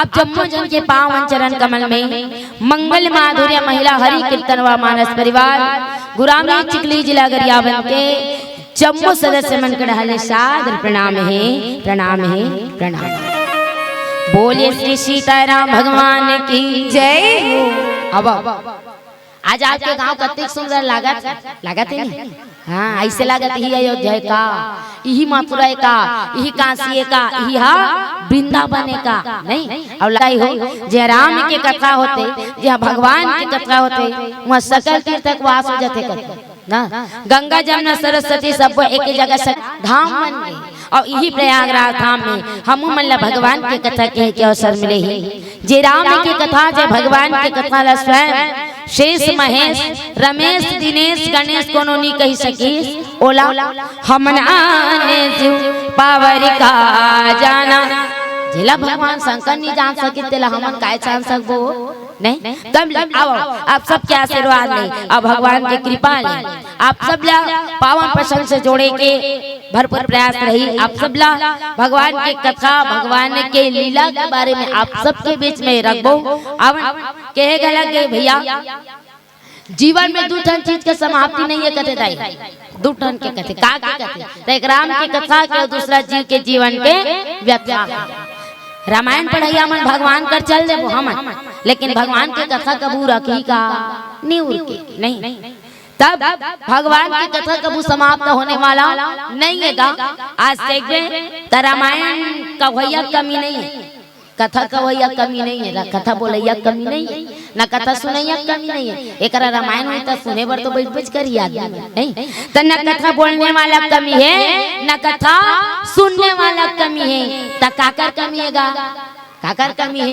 आप जम्मू जन के पावन चरण कमल में मंगल माधुर्य महिला हरि कीर्तन व मानस परिवार गुरामी चिकली जिला गरियाबंद के जम्मू सदस्य मन कड़हले सादर प्रणाम है, प्रणाम है, प्रणाम। बोलिए श्री सीताराम भगवान की जय। अब आज आपके गांव कतिक सुंदर लागत है। हाँ, ऐसे लागत ही अयोध्या का, यही मथुरा का, यही काशी का, यही वृंदावन का नहीं। अब लगाई हो जे राम के कथा होते, जे भगवान की कथा होते, वहाँ सकल तीर्थक वास हो जाते ना। गंगा जमुना सरस्वती सब एक जगह धाम बन गए और यही प्रयागराज धाम में हम मन भगवान के कथा कहे के अवसर मिले ही। जे राम की कथा, जे भगवान के कथा ला स्वयं शेष महेश रमेश दिनेश गणेश कोनो नहीं कही सकी। ओला हमन आने जीव पावर का जाना, जिला भगवान शंकर नहीं जान सके तेला हमन काय जान सकबो नहीं। तब आओ आप सब के आशीर्वाद ले और भगवान की कृपा ले आप सब ला पावन प्रसंग से जोड़े के भरपूर प्रयास रही। आप सब ला भगवान की कथा, भगवान के लीला के बारे में आप सबके बीच में रखबो। अब कहे गलत भैया जीवन में दो ठन चीज के समाप्ति नहीं है कहते दाई, दो ठन के कहते का कहते एक राम की कथा के, दूसरा जीव के जीवन के व्याख्या। रामायण पढ़ैया मन भगवान कर चल देबो हमन, लेकिन भगवान के कथा कबू रखी का नहीं। तब भगवान की कथा कबू समाप्त होने वाला नहीं है। आज देखबे रामायण का भैया कमी नहीं है, कथा का भैया कमी नहीं है, कथा बोलैया कमी नहीं है, न कथा सुनैया कमी नहीं है। एक रामायण में तो सुने बर तो बैठ कर याद नहीं, तो न कथा बोलने वाला कमी है, न कथा सुनने वाला कमी है। तो काकर कमी है गा, काकर कमी है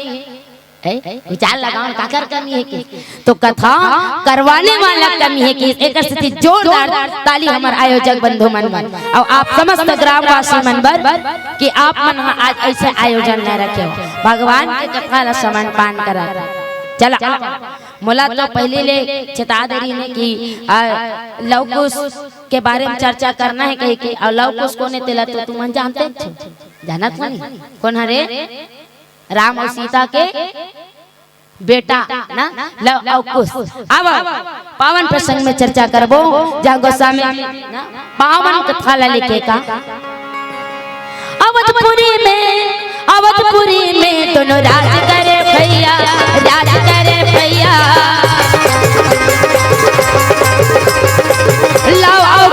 विचार लगाओ, काकर कमी है कि तो कथा करवाने वाला कमी है कि एक स्थिति जोरदार ताली हमारे आयोजक बंधु मन और आप समस्त ग्रामवासी मन बर कि आप मन आज ऐसे आयोजन न रखे हो, भगवान के कथा ला समन पान करा। चला मोला तो पहले ले चेता देरी ने कि लवकुश के बारे में चर्चा करना है कहीं के, और लवकुश कौन है तेला तो तुम जानते जानत नहीं कौन हरे राम और सीता के बेटा ना लवकुश। अब पावन प्रसंग में चर्चा करबो जहाँ गोस्वामी पावन कथा लिखे का। अवधपुरी में दोनों राज करे भैया, राज करे भैया। लाओ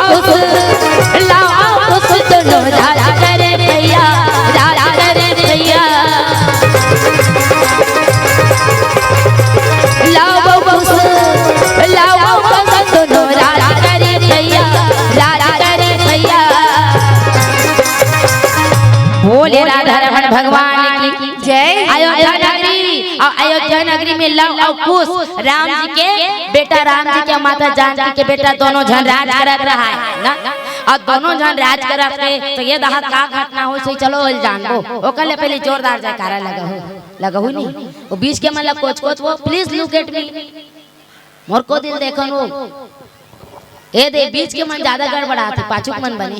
कुछ दोनों राज करे भैया, राज करे भैया। लाओ दोनों राज करे भैया, राज करे भैया। बोले राधा रमण भगवान की जय। अयोध्या नगरी और अयोध्या नगरी में लव और कुश राम जी के बेटा, राम जी के माता जानकी के बेटा दोनों जन राज करत रहा है ना। और दोनों जन राज करत के तो ये दहा का घटना हो सही चलो जानबो। ओकर ले पहले जोरदार जयकारा लगा हो नहीं वो बीच के मतलब कोच वो प्लीज लुक एट मी मोर को दिल देखन वो ए दे बीच के मन ज्यादा गड़बड़ा थे, पाछुक मन बने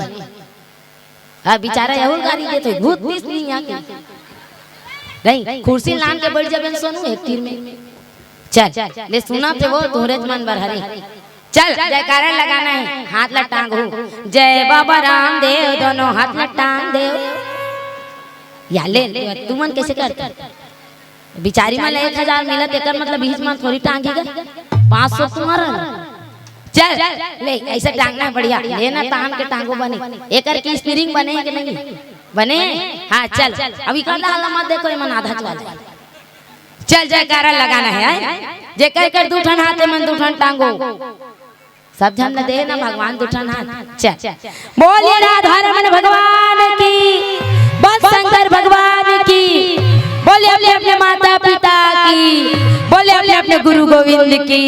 बेचारा यहूर गाड़ी देते भूत पीस नहीं आके नहीं कुर्सी लान के बैठ जाबे सोनू एक तीर में। चल ले सुना थे वो तोहरे मन भरहरी। चल जयकारा लगाना है, हाथ ला टांग हो जय बाबा रामदेव, दोनों हाथ ला टांग दे या ले तू मन कैसे कर बिचारी में 1000 मिलत एकर मतलब 20 मन थोड़ी टांगेगा 500 तुम्हारा। चल ले ऐसे टांगना बढ़िया लेना तान के टांगो बने एकर की स्प्रिंग बने कि नहीं बने। हाँ चल अभी कर डाला मत देखो मन आधा चला। चल जयकारा लगाना है जे कर दूठन हाथ मन दूठन टांगो सब जन न दे ना भगवान दूठन हाथ। चल बोलिए राधा रमण भगवान की, बस शंकर भगवान की, बोले अपने अपने माता पिता की, बोले अपने अपने गुरु गोविंद की,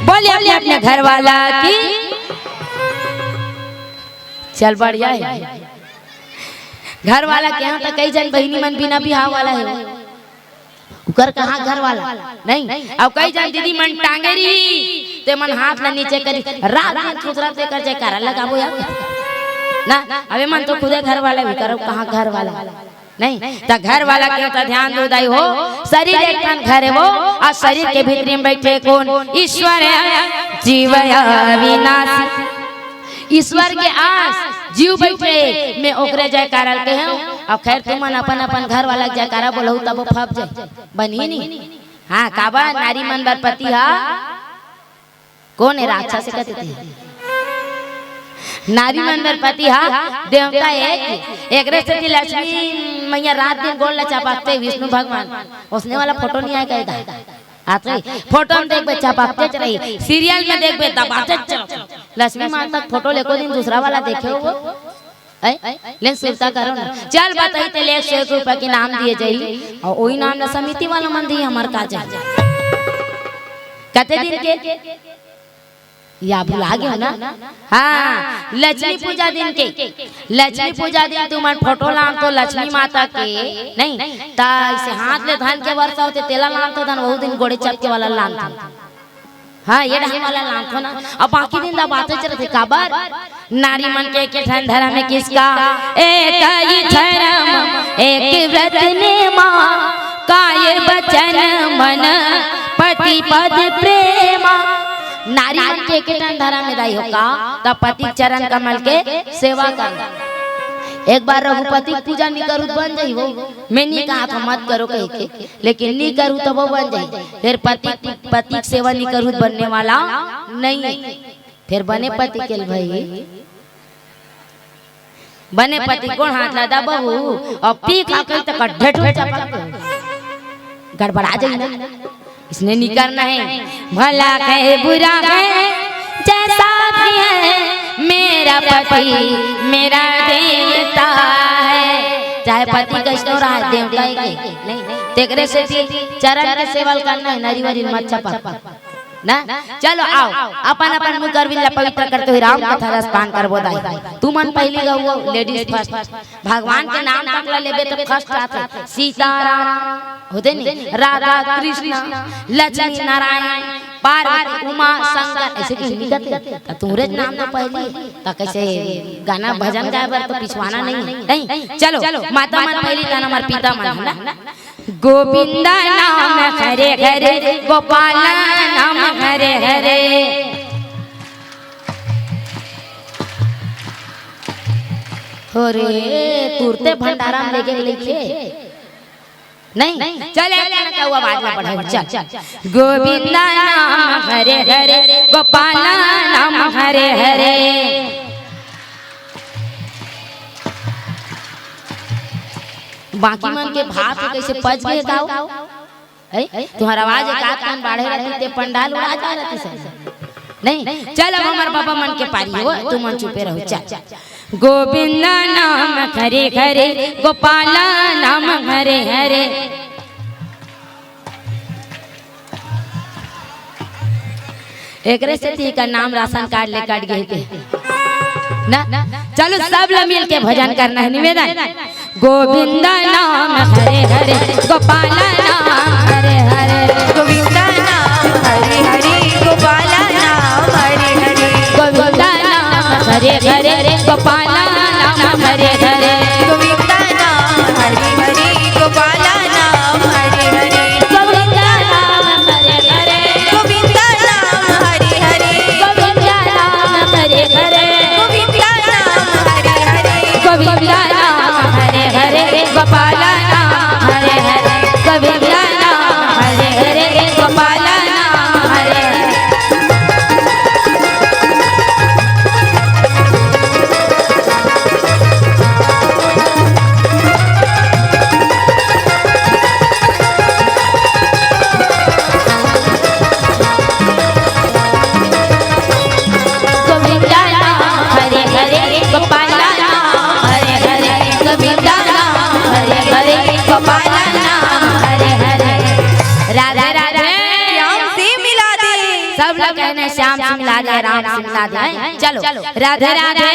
बोले अपने अपने घर वाला की। चल बढ़िया है घर वाला के यहाँ तो कई जन बहिनी मन बिना बिहाव वाला है उकर कहाँ घर वाला नहीं। अब कई जन दीदी मन टांगे रही ते मन हाथ ला नीचे करी रात में खुदरा ते कर जयकारा लगाबो यार ना। अबे मन तो खुदे घर वाला भी करो कहाँ घर वाला नहीं तो घर वाला के तो ध्यान दो दाई हो। शरीर एक घर है वो, और शरीर के भीतर में बैठे कौन? ईश्वर जीव अविनाशी। ईश्वर के आस जीव बैठे मैं ओकरे जयकारा के हूं। अब खैर तुम अपन अपन घर वाला जयकारा बोलहु तब वो फप जाए बनी नहीं। हाँ काबा नारी मन बरपति हा कौन है? राक्षस कहते थे नारी मंदिर पति हा देवता एक से लक्ष्मी मैया रात दिन गोल लचापाते विष्णु भगवान उसने वाला फोटो नहीं आएगा इधर आते फोटो में देख बच्चा पापते रही सीरियल में देख बे दबाते लक्ष्मी माता फोटो लेको दिन दूसरा वाला देखे वो लेकिन सुरता करो ना। चल बताई ते ले 100 रुपए के नाम दिए जाई और वही नाम ना समिति वाला मन दिए हमार काज कते दिन के या भुला गए ना। हाँ लक्ष्मी पूजा दिन के लक्ष्मी पूजा दिन तुम फोटो लान तो लक्ष्मी माता के नहीं ता इसे हाथ ले धान के वर्षा होते तेला लान तो धन वो दिन गोड़े चप के वाला लान था। हाँ ये ढंग वाला लान था ना। अब बाकी दिन दा बातें चल रही काबर नारी मन के ठन धर्म में किसका एक ही धर्म एक व्रत ने मां काय बचन मन पति पद प्रेमा। नारी मन के टन धरा में रही होगा तब पति चरण कमल के सेवा कर। एक बार रघुपति पूजा नहीं करूँ बन जाई वो मैं नहीं कहा था मत करो कह के लेकिन नहीं करूँ तो वो बन जाए। फिर पति सेवा नहीं करूँ बनने वाला नहीं। फिर बने पति के भाई बने पति कौन हाथ लगा बहू और पी खा कर तो गड़बड़ा जाए ना। इसने नहीं करना है भला है बुरा है जैसा भी है मेरा पति मेरा देवता है। चाहे पति कैसे रहा है देवता है नहीं तेरे से चरण के सेवा करना है नारी वारी मत छपा ना। चलो आओ अपन अपन मुख कर विला पवित्र करते हुए राम कथा रस पान कर बोदाई तू मन पहली गौ लेडीज फर्स्ट भगवान के नाम तक लेबे तो फर्स्ट आते सीताराम होते नहीं राधा कृष्ण लक्ष्मी नारायण पार्वती उमा शंकर ऐसे की हिंदी करते तुम्हारे नाम तो पहले तो कैसे गाना भजन गाए बर तो पिछवाना नहीं। चलो माता मन पहली गाना हमार पिता मन है ना गोविंदा नाम हरे हरे गोपाल नाम हरे हरे। अरे तुरते भंडारा में लेके लिखे नहीं चले क्या हुआ बाद में पढ़ाई चल गोविंदा नाम हरे हरे गोपाल नाम हरे हरे। बाकी मन के भाव के कैसे पच गए गाओ तुम्हारा आवाज एक कान बाढ़े रहती ते पंडाल उड़ा जा रहती से नहीं। चल अब हमारे बाबा मन के पारी हो तू मन चुपे रहो। चल गोविंदा नाम हरे हरे गोपाल नाम हरे हरे। एक से का नाम राशन कार्ड ले काट गए ना। चलो सब लोग मिल के भजन करना है निवेदन गोविंदा नाम हरे हरे गोपाल नाम हरे हरे गोविंदा नाम हरे हरे गोपाल नाम हरे हरे गोविंदा नाम हरे हरे गोपाल नाम हरे हरे गोविंदा नाम हरे हरे गोपाल नाम हरे हरे गोविंदा नाम हरे हरे गोविंदा नाम हरे हरे गोविंदा नाम हरे हरे गोविंदा नाम हरे हरे गोविंदा नाम हरे हरे गोपाल नाम हरे हरे गोविंदा नाम हरे हरे गोपाल नाम हरे हरे। गोविंदा नाम हरे हरे गोपाल नाम हरे हरे गोविंदा नाम हरे हरे गोपाल नाम हरे हरे। राधे राधे राम से मिला दे सब लोग कहने श्याम से मिला दे राम से मिला दे। चलो राधे राधे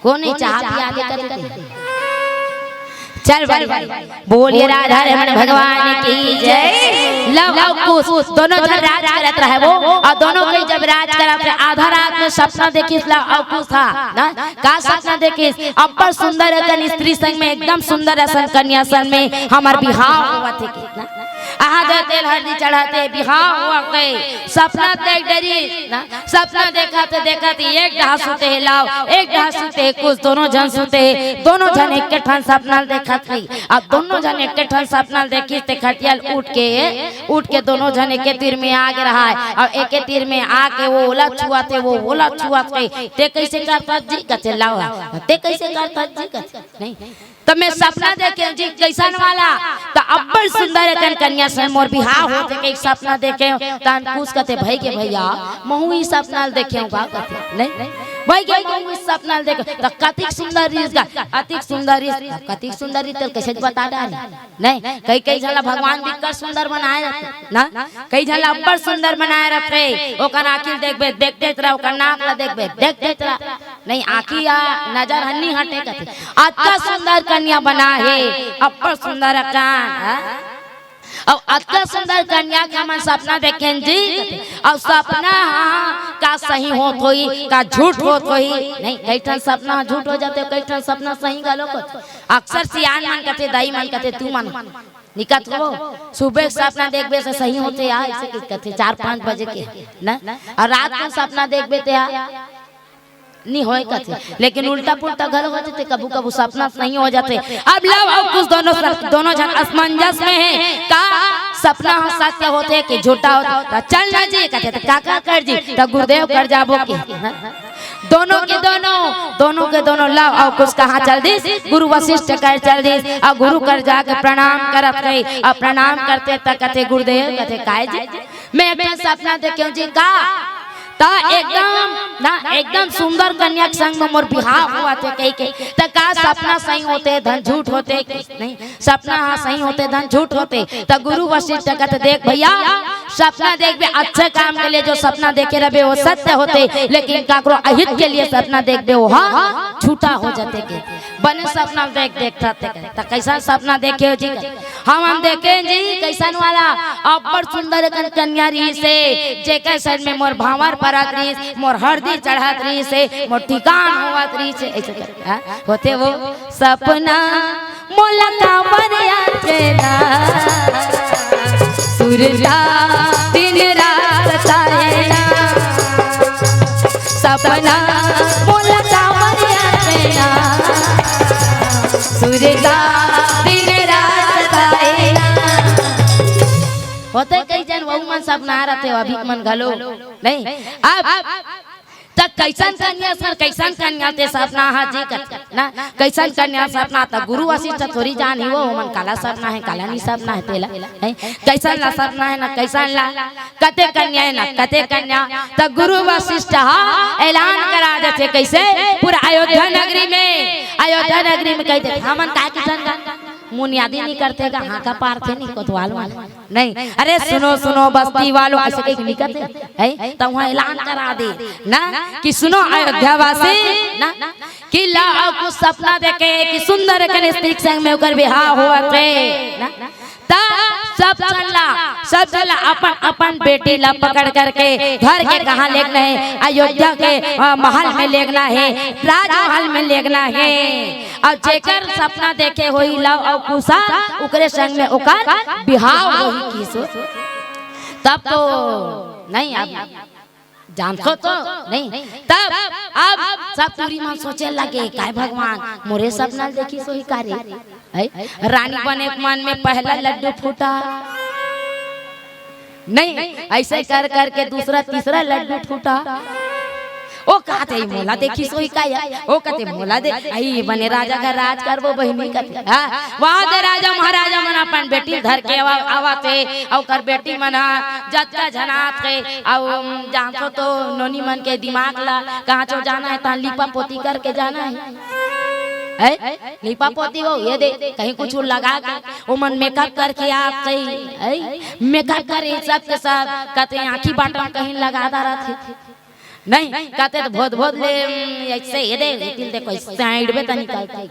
कौन चाह पिया दे करते चल बड़ी बोलिए राधा रमण भगवान की जय। लव और कुश दोनों जन राज करत रहे वो, और दोनों के जब राज करत रहे आधा रात में सपना देखी लव और कुश था ना। का सपना देखी अपर सुंदर कन स्त्री संग में एकदम सुंदर असन कन्या संग में हमार बिहाव हुआ थे ना। आधा तेल हल्दी चढ़ाते बिहाव हुआ के सपना देख डरी ना। सपना देखते देखते एक ढास सुते है लाव, एक ढास सुते कुछ, दोनों जन सुते दोनों जन एक के ठन सपना देखत थी। अब दोनों जन एक के ठन सपना देखी ते खटियाल उठ के दोनों जन एक के तीर में आगे रहा है, और एक के तीर में आके वो ओला छुआते वो ओला छुआते ते कैसे करता जी कते लाव ते कैसे करता जी कते नहीं। तो मैं सपना देखे जी कैसन वाला तो अब्बड़ सुंदर कन कन्या से मोर बिहाव होते के सपना देखे तान पूछ कते भाई के भैया महू ई सपना देखे का कते नहीं भाई के महू ई सपना देखे तो कतिक सुंदर रीस का अतिक सुंदर रीस कतिक सुंदर रीस तो कैसे बता डाल नहीं। कई कई झला भगवान भी कर सुंदर बनाए रखे ना, कई झला अब्बड़ सुंदर बनाए रखे ओकर आंखी देखबे देखते रह ओकर नाक ला देखबे देखते रह नहीं आंखी या नजर हन्नी हटे कते अत्ता सुंदर कन्या बना है अब्बड़ सुंदर कान और अत्ता सुंदर कन्या का मन सपना देखें जी। और सपना का सही हो कोई का झूठ हो कोई नहीं। कई ठन सपना झूठ हो जाते कई ठन सपना सही गलो को अक्सर सियान मन कहते दाई मन कहते तू मन निकट हो सुबह सपना देखबे से सही होते आ ऐसे कहते 4-5 बजे के ना, और रात को सपना देखबे ते नहीं होए कथे लेकिन उल्टा पुल्टा घर हो जाते कबू कबू सपना नहीं हो जाते। अब लव और कुछ दोनों जन असमंजस में है का सपना सत्य होते कि झूठा होता। चल ना जी कहते तो काका कर जी तो गुरुदेव कर जाबो के दोनों के दोनों लव और कुछ कहाँ चल दी गुरु वशिष्ठ कर चल दी और गुरु कर जाके प्रणाम करत गई और प्रणाम करते तक कहते गुरुदेव कहते काय जी मैं एक सपना देखे जी का ता एकदम सुंदर कन्या के संग में मोर बिहाव हुआ थे कई के त का सपना सही होते धन झूठ होते नहीं। सपना हाँ सही होते धन झूठ होते त गुरु वशिष्ठ कहते देख भैया सपना देख बे अच्छे काम के लिए जो सपना देखे रहे वो सत्य होते, लेकिन काकरो अहित के लिए सपना देख दे वो हाँ झूठा हो जाते के बने सपना देखता त कैसा सपना देखे जी हम देखे जी कैसन वाला अब्बड़ सुंदर कन्या रही से जेकर सर में मोर भावर परत रही मोर हरदी चढ़त रही से मोर ठिकान होवत रही से ऐसे होते वो सपना मोला कांवर आचेला सूरजा दिन रात तारेला सपना मोला कांवर आचेला सूरजा दिन रात तारेला होते कई जन वहु मन सपना रहते अभी मन घलो नहीं। अब तक कैसन कन्या सर कैसन कन्या ते सपना हा जी ना कैसन कन्या सपना त गुरु वशिष्ठ थोड़ी जान ही वो मन काला सपना है काला नहीं सपना है तेला है कैसन ला सपना है ना कैसन ला कते कन्या है ना कते कन्या त गुरु वशिष्ठ हा ऐलान करा देते कैसे पूरा अयोध्या नगरी में कहते हमन का किसन मुनियादी नहीं करते का हाँ का पार थे नहीं कोतवाल वाले नहीं। अरे सुनो बस्ती वालों ऐसे कहीं नहीं करते है तो वहाँ ऐलान करा दे ना कि सुनो अयोध्या वासी ना कि ला कुछ सपना देखे कि सुंदर कन्या स्त्री संग में होकर बिहाव हुआ थे ना ता सब चला अपन बेटी ला पकड़ करके घर के कहाँ लेना है अयोध्या के महल में लेना है राजमहल में लेना है और जेकर सपना देखे होई लव और कुशा उकरे संग में ओकर बिहाव होई किसो तब तो नहीं अब जानतो तो नहीं तब अब सब पूरी मां सोचे लगे काय भगवान मोरे सपना देखी सोही करे रानी बने मन में पहला लड्डू फूटा नहीं ऐसे कर करके दूसरा तीसरा लड्डू फूटा ओ कहते मोला देखी सोई का ओ कहते मोला दे आई बने राजा का राज करबो बहिनी कहते हां वहां दे राजा महाराजा मन अपन बेटी धर के आवाते औ कर बेटी मन जत्ता झनात के औ जानतो तो नोनी मन के दिमाग ला कहां चो जाना है ता लिपा पोती करके जाना है लिपा पोती हो ये दे कहीं कुछ लगा के ओ मन मेकअप करके आप कहीं मेकअप करे सब के साथ कहते आंखी बाटम कहीं लगाता रहते नहीं कहते तो बहुत ले ऐसे ये दे दिल देखो साइड में तो निकलते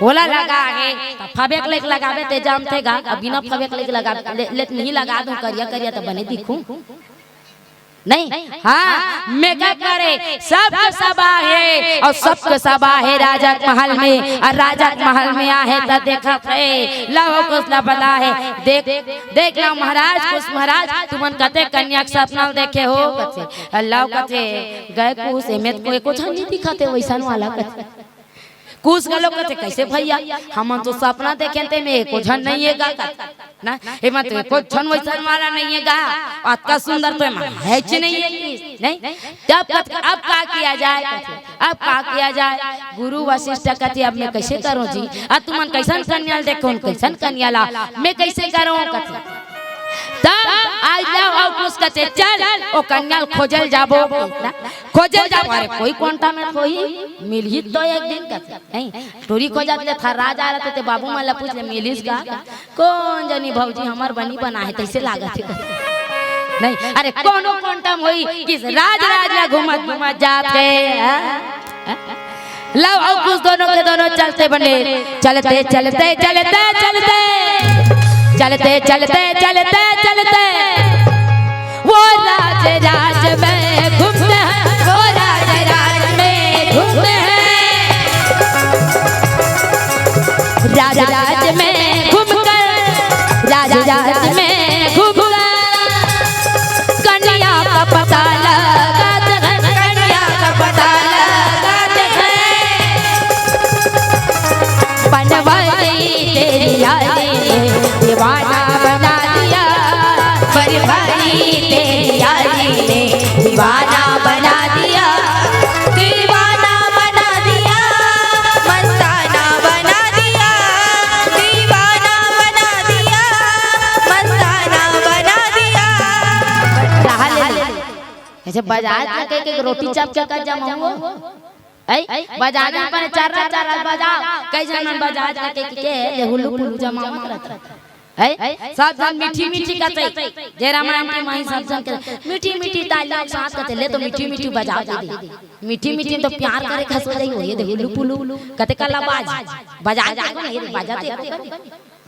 होला लगा है तो फबेक लेके लगावे ते जाम थे गा अब बिना फबेक लेके लगा ले नहीं लगा दूं करिया करिया तो बने दिखूं नहीं। हाँ मेकअप करे सबके सबा है और सबके सबा है राजा के महल में और राजा के महल में आहे तो देखा थे लव कुछ ला बता है देख देख लो महाराज कुछ महाराज तुमन कते कन्या के सपना देखे हो कते लव कते गए कुछ एमेत कोई कुछ नहीं दिखाते वैसा वाला कते कुछ गलो कते कैसे भैया हम तो सपना देखे थे में को झन नहीं है गा ना ए मत को झन वैसा वाला नहीं है गा अतका सुंदर तो है च नहीं है नहीं जब अब का किया जाए अब का किया जाए गुरु वशिष्ठ कहते अब मैं कैसे करूं जी अब तुमन कैसन कन्या देखो कैसन कन्या ला मैं कैसे करूं कहते तब आज जाओ और कुछ कहते चल ओ कन्या खोजल जाबो खोजल जाबो अरे कोई कोंटा में कोई मिल ही तो एक दिन कहते नहीं टोरी खोजत ले था राजा रहते ते बाबू माला पूछ ले मिलिस का कौन जानी भौजी हमर बनी बना है तैसे लागत है नहीं अरे कोनो कोंटा में होई किस राज राज घूमत घूमत जाते लव और कुछ दोनों के दोनों चलते बने चलते चलते चलते चलते चलते चलते चलते चलते वो राज राज में घूमते हैं वो राज राज में घूमते हैं राज राज में घूमकर राज राज में घूमकर कन्या का पता लगाते हैं कन्या का पता लगाते हैं बनवाई तेरी यादें दीवाना बना दिया परिवारी तेरी यारी ने दीवाना बना दिया दीवाना बना दिया मस्ताना बना दिया दीवाना बना दिया मस्ताना बना दिया ऐसे बाजार के रोटी चाप क्या कर जमा हो ऐ बाजार पर चार बाजार कैसे मन बाजार के हुलू पुलू जमा करत है सब जन मीठी मीठी कहते जे रामायण की माई सब जन के मीठी मीठी तालियां साथ कहते ले तो मीठी मीठी बजा दे मीठी मीठी तो प्यार करे खस जाई हो ये हुलू पुलू कहते कला बजा नहीं बजाते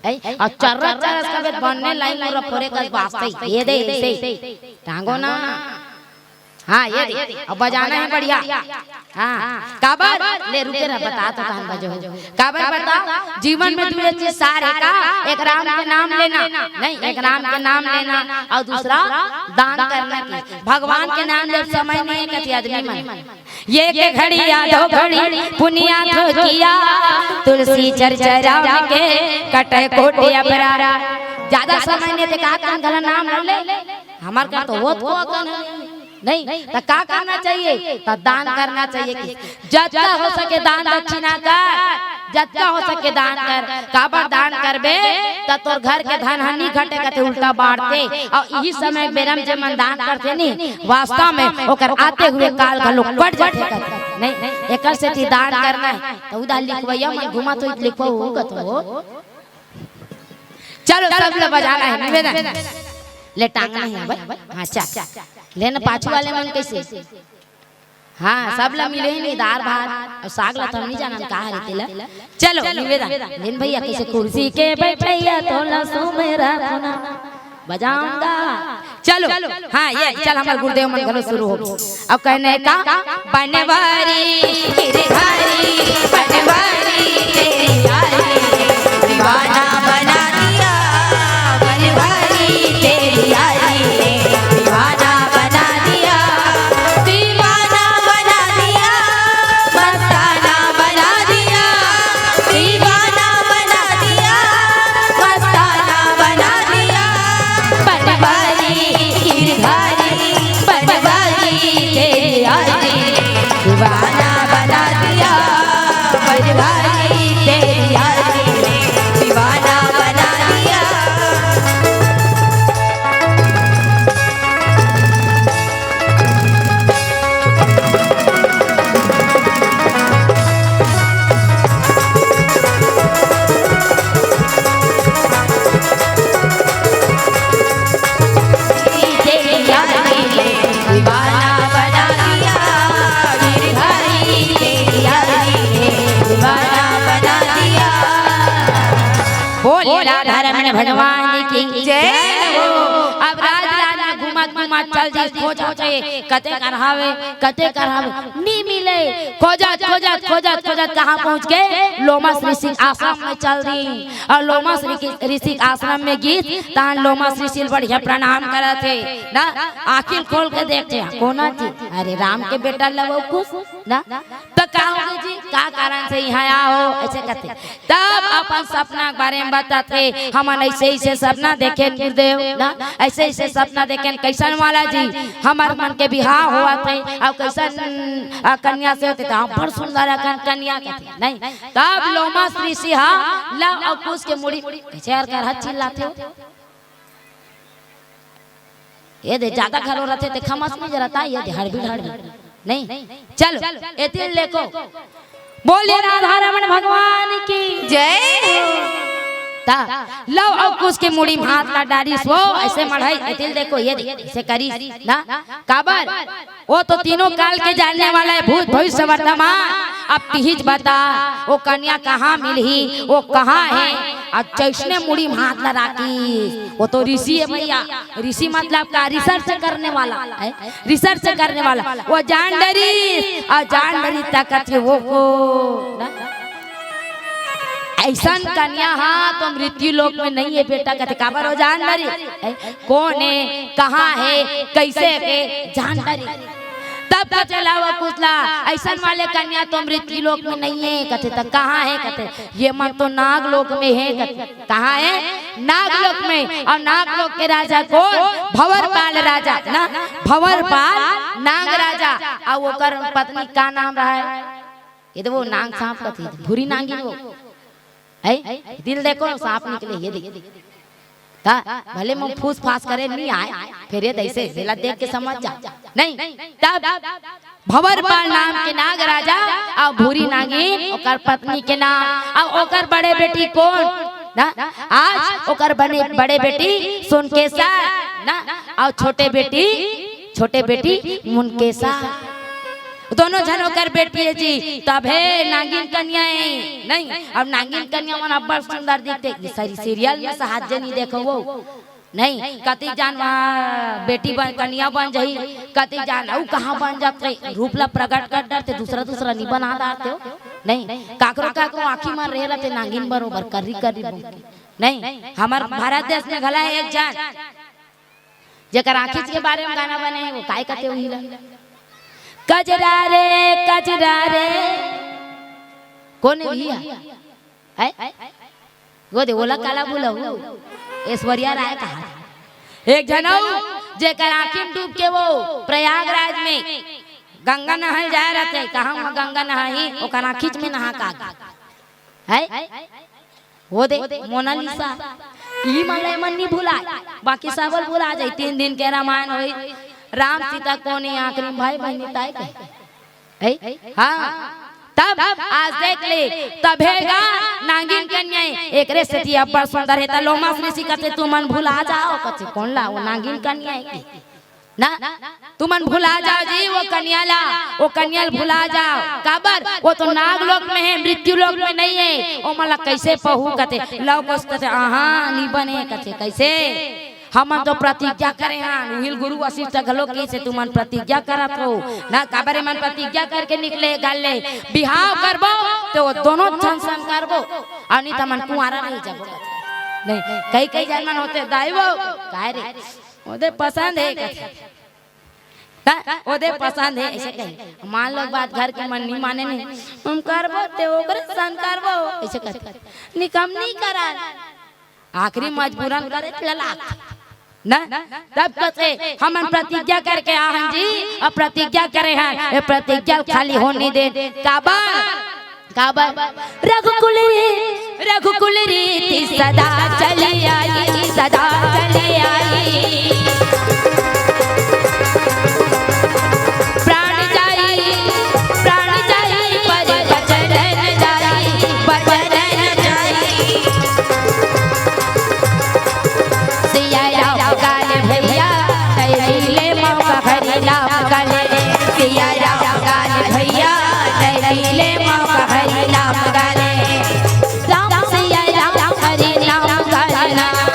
ऐ और चार का बनने लाइन पूरा फोरे का वास्ते ये दे ऐसे टांगो ना हाँ ये अब बजाना है बढ़िया हाँ काबर ले रुके ना बता तो कहां बजो काबर बताओ जीवन में दो चीज सारे का एक राम के नाम लेना नहीं एक राम के नाम लेना और दूसरा दान करना की भगवान के नाम ले समय नहीं कहती आदमी मन ये के घड़ी यादो घड़ी पुनिया तो किया तुलसी चरचरा के कटे कोटे अपरारा ज्यादा समय नहीं थे का गला नाम ले हमार का तो होत को नहीं तो क्या करना चाहिए तो दान करना चाहिए जितना हो सके दान दक्षिणा कर जितना हो सके दान कर काबर दान करबे तो तोर घर के धन हनी घटे कते उल्टा बांटते और यही समय बेरम जे मन दान करते नहीं वास्तव में ओकर आते हुए काल घलो कट जाते नहीं एकर से ती दान करना है तो उदा लिखवैया मन घुमा तो लिखो होगा तो चलो सब लोग बजाना है निवेदन ले टांगना है भाई हां चा लेना पाछू वाले मन कैसे हाँ सब ला मिले नहीं दार भात और साग ला तो नहीं जाना कहा रहते ला चलो निवेदन लेन भैया कैसे कुर्सी के बैठैया तो लसो मेरा पुना बजाऊंगा चलो हाँ ये चल हमारे गुरुदेव मन घरो शुरू हो अब कहने का बनवारी गिरधारी बनवारी तेरी यारी दीवाना बना दिया बनवारी तेरी यारी ने दीवाना बना दिया दीवाना बना दिया मस्ताना बना दिया दीवाना बना दिया मस्ताना बना दिया बनवारी गिरधारी बनवारी तेरी यारी दीवाना बना दिया बनवारी तेरी यारी ने दीवाना बना दिया तेरी यारी ने दीवाना बना दिया गिरधारी तेरी यारी ने दीवाना भगवान की जय हो। अब राज घुमा घुमा चल जी खोजे कते करहावे नी मिले खोजत कहाँ पहुँच गए लोमस ऋषि आश्रम में चल दी और लोमस ऋषि आश्रम में गीत तान लोमस ऋषि बढ़िया प्रणाम करे थे ना आखिर खोल के देखते कोना थी अरे राम के बेटा लगो कुछ ना तो कहा जी का कारण से यहाँ आओ ऐसे कहते तब अपन सपना के बारे में बताते हम ऐसे सपना देखे गुरुदेव ना ऐसे सपना देखे कैसन वाला जी हमार मन के बिहार हुआ थे और कैसन कन्या से होते थे बड़ सुंदर कन्या के थे नहीं तब लोमस ऋषि लव और कुश के मुड़ी चेयर कर हाथ चिल्लाते ये दे ज्यादा खरो रहते थे खमस में जरा था ये दे हड़बड़ी नहीं चलो एतिल लेको बोलिए राधा रमन भगवान की जय ता लव और कुश के मुड़ी में हाथ ला डारी सो ऐसे मढ़ाई एतिल देखो ये ऐसे करी ना काबर वो तो तीनों काल के जानने वाला है भूत भविष्य वर्तमान अब तिहिज बता वो कन्या कहाँ मिली वो कहाँ है और जैसने मुड़ी में हाथ ला राखी वो तो ऋषि है भैया ऋषि मतलब का रिसर्च करने वाला है रिसर्च करने वाला वो जान डरी ताकत है वो को ऐसा कन्या तो मृत्यु लोक में नहीं है बेटा कहते काबर हो जान डरी कौन है कहाँ है कैसे है जान डरी तब का चला वो कुसला ऐसा वाले कन्या तो मृत्यु लोक में नहीं है कहते तक कहाँ है कहते ये मन तो नाग लोक में है कहते कहाँ है नाग लोक में और नाग लोक के राजा कौन भंवरपाल राजा ना भंवरपाल नाग राजा और वो कर पत्नी का नाम रहा है ये तो वो नाग सांप का थी भूरी नागिन वो है दिल देखो सांप निकले ये देख भले मुंह फूस फास करे नहीं आए फिर ये ऐसे जिला देख के समझ जा नहीं तब भंवरपाल नाम के नाग राजा और भूरी नागिन ओकर पत्नी के नाम और ओकर बड़े बेटी कौन ना आज ओकर बड़े बेटी सोनकेसा ना और छोटे बेटी मुनकेसा दोनों जनों कर बेटी है जी तब है नागिन कन्या नहीं अब नागिन कन्या मन अब सुंदर दिखते सारी सीरियल में साथ जनी देखो वो नहीं कति जान वहाँ बेटी बन कन्या बन जाही कति जान वो कहाँ बन जाते रूपला प्रकट कर डरते दूसरा नहीं बना डालते हो नहीं काकरो आँखी मार रहे रहते नागिन बरोबर करी नहीं हमारे भारत देश में घला है एक जान जेकर आँखी के बारे में गाना बने वो काय कहते हुई कजरा रे कौन भैया है वो दे बोला काला बोला ऐश्वर्या राय कहा एक जनऊ जेकर आंखें डूब के वो प्रयागराज में गंगा नहाए जा रहे थे कहाँ गंगा नहाई ओकर आँखीच में नहा का है वो दे मोनालिसा ई माले मन नहीं भुला बाकी सब भुला जाए 3 दिन के रामायण हुई राम सीता कोनी आखिरी भाई बहनी ताई के हाँ तब आज देख ले तबेगा नागिन कन्या एक रे सेती अब्बड़ सुंदर है लोमस ऋषि कहते तू मन भुला जाओ कहते कौन ला वो नागिन कन्या है ना तू मन भुला जाओ जी वो कन्या भुला जाओ काबर वो तो नाग लोक में है मृत्यु लोक में नहीं है ओ मला कैसे पहू कहते लव कोस कहते आहा नहीं बने कहते कैसे हम तो प्रतिज्ञा करे हाँ उहिल गुरु वशिष्ठ घलो कैसे तू मन प्रतिज्ञा करत हो ना काबरे मन प्रतिज्ञा करके निकले गाले बिहाव करबो तो दोनों छन करबो और नहीं तो मन कुंवारा नहीं जाबो नहीं कई जन मन होते दाइबो काहे रे ओदे पसंद है ओदे पसंद है ऐसे कहे मान लो बात घर के मन नहीं माने नहीं हम करबो ते ओकरे सन करबो ऐसे कहते निकम नहीं करा आखिरी मजबूरन करे लला ना तब कैसे हम प्रतिज्ञा करके आहन जी अब प्रतिज्ञा करे हैं ये प्रतिज्ञा खाली होने दे काबर रघुकुल रीति सदा चली आई प्राण जाई पर बचन जाई सिया राम गाले भैया ले मौका हरि नाम गाले सिया राम गाले भैया ले मौका हरि नाम गाले राम सिया राम हरि नाम गाले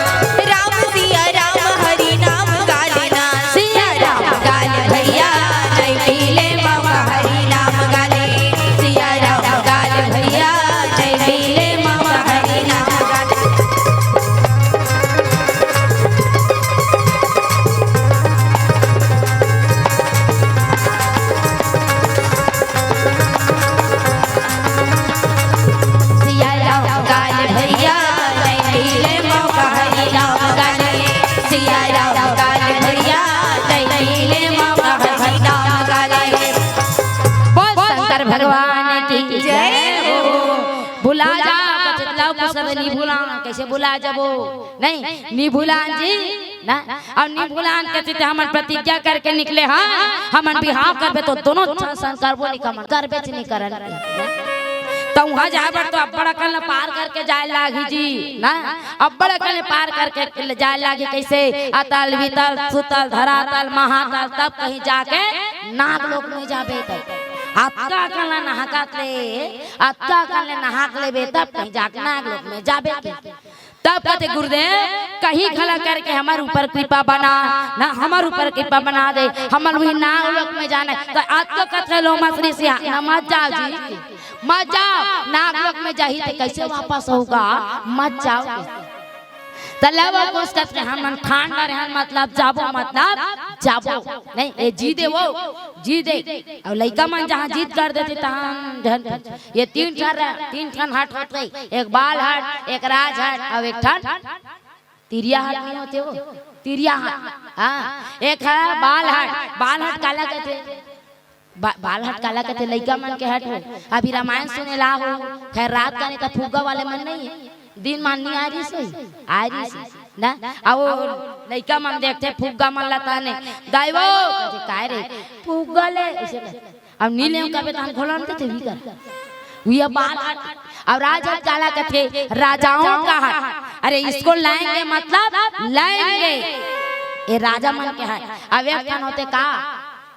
सब निभुलान कैसे बुला जबो नहीं निभुलान जी ना और निभुलान कहते थे हमन प्रतिज्ञा करके निकले हाँ हमन बिहाव करबे तो दोनों संस्कार वो निकमन करबे नहीं करन तो वहाँ जाए बर तो अब्बड़ कल पार करके जाए लागी जी ना अब्बड़ कल पार करके जाए लागी कैसे अतल वितल सुतल धरातल महातल तब कहीं जाके नागलोक में जाबे तब अत्ता कल नहाकत ले नहाक लेबे तब कहीं जाके नागलोक में जाबे तब कहते गुरुदेव कहीं खला करके हमारे ऊपर कृपा बना ना हमारे ऊपर कृपा बना दे हमर भी नागलोक में जाना तो आज तो कहते लो मसरी से मत जाओ जी मत जाओ नागलोक में जाही तो कैसे वापस होगा मत जाओ तलावा को कहते हम ठान रहे मतलब जाबो जाबो नहीं ए जी दे वो जी दे और लड़का मन जहाँ जीत कर देते तहाँ ये तीन ठन हट होत गई एक बाल हट एक राज हट और एक ठन तिरिया हट नहीं होते वो तिरिया हट हाँ एक है बाल हट काला कहते बाल हट काला कहते लड़का मन के हट हो अभी रामायण सुने ला हो खैर रात का नहीं तो फुग्गा वाले मन नहीं है दिन माननी आ रही से ना आओ लड़का मन देखते फुग्गा मन लता ने गायबो काय रे फुग्गा ले अब नीले का बेतान खोलन के भी कर ये बाल और राजा काला कहते राजाओं का हट अरे इसको लाएंगे मतलब लाएंगे ये राजा मन के हट अब एक ठन होते का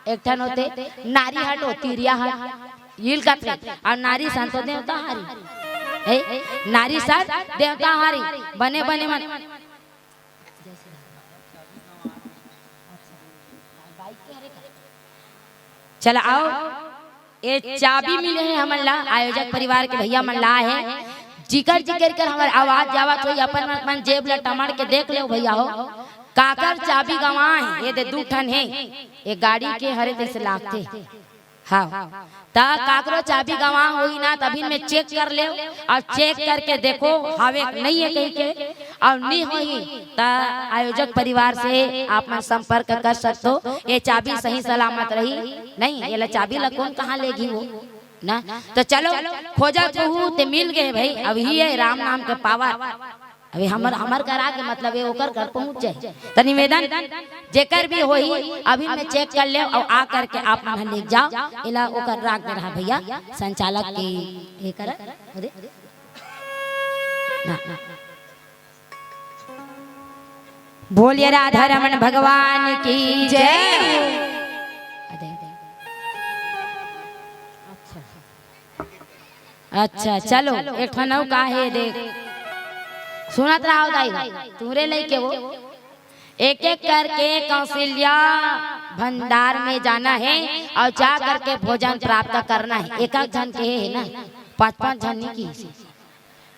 एक ठन होते नारी हट होती तिरिया हट यील कहते और नारी संतो देवता हारी नारी सर देवता हारी बने बने मन चला आओ ये चाबी मिले हैं हमन ला आयोजक परिवार के भैया मन ला है जिकर कर हमारे आवाज जावत हुई अपन जेब ला टमड़ के देख ले भैया हो काकर चाबी गवा है ये दे दू ठन है ये गाड़ी के हरे जैसे लागते हाँ ता काकरो चाबी गवा हुई ना तभी में चेक कर ले और चेक करके देखो हवे नहीं है कहीं के और नहीं होई ता आयोजक परिवार से आप में संपर्क कर सकते हो ये चाबी सही सलामत रही नहीं ये चाबी ला कौन कहाँ लेगी वो ना तो चलो खोजा कहूँ ते मिल गए भाई अभी है राम नाम के पावर अभी हमर करा के मतलब ये ओकर घर पहुंच जाए तो निवेदन जेकर भी होई अभी मैं चेक कर ले और आ करके आप मन ले जाओ इला ओकर राग में रहा भैया संचालक के ये कर ना बोलिए राधा रमन भगवान की जय अच्छा चलो एक ठनौ का है देख सुनत रहो दाई तुमरे लेके वो एक एक करके कौशल्या भंडार में जाना है और जा करके भोजन प्राप्त करना है एक एक जन के है ना पांच जन की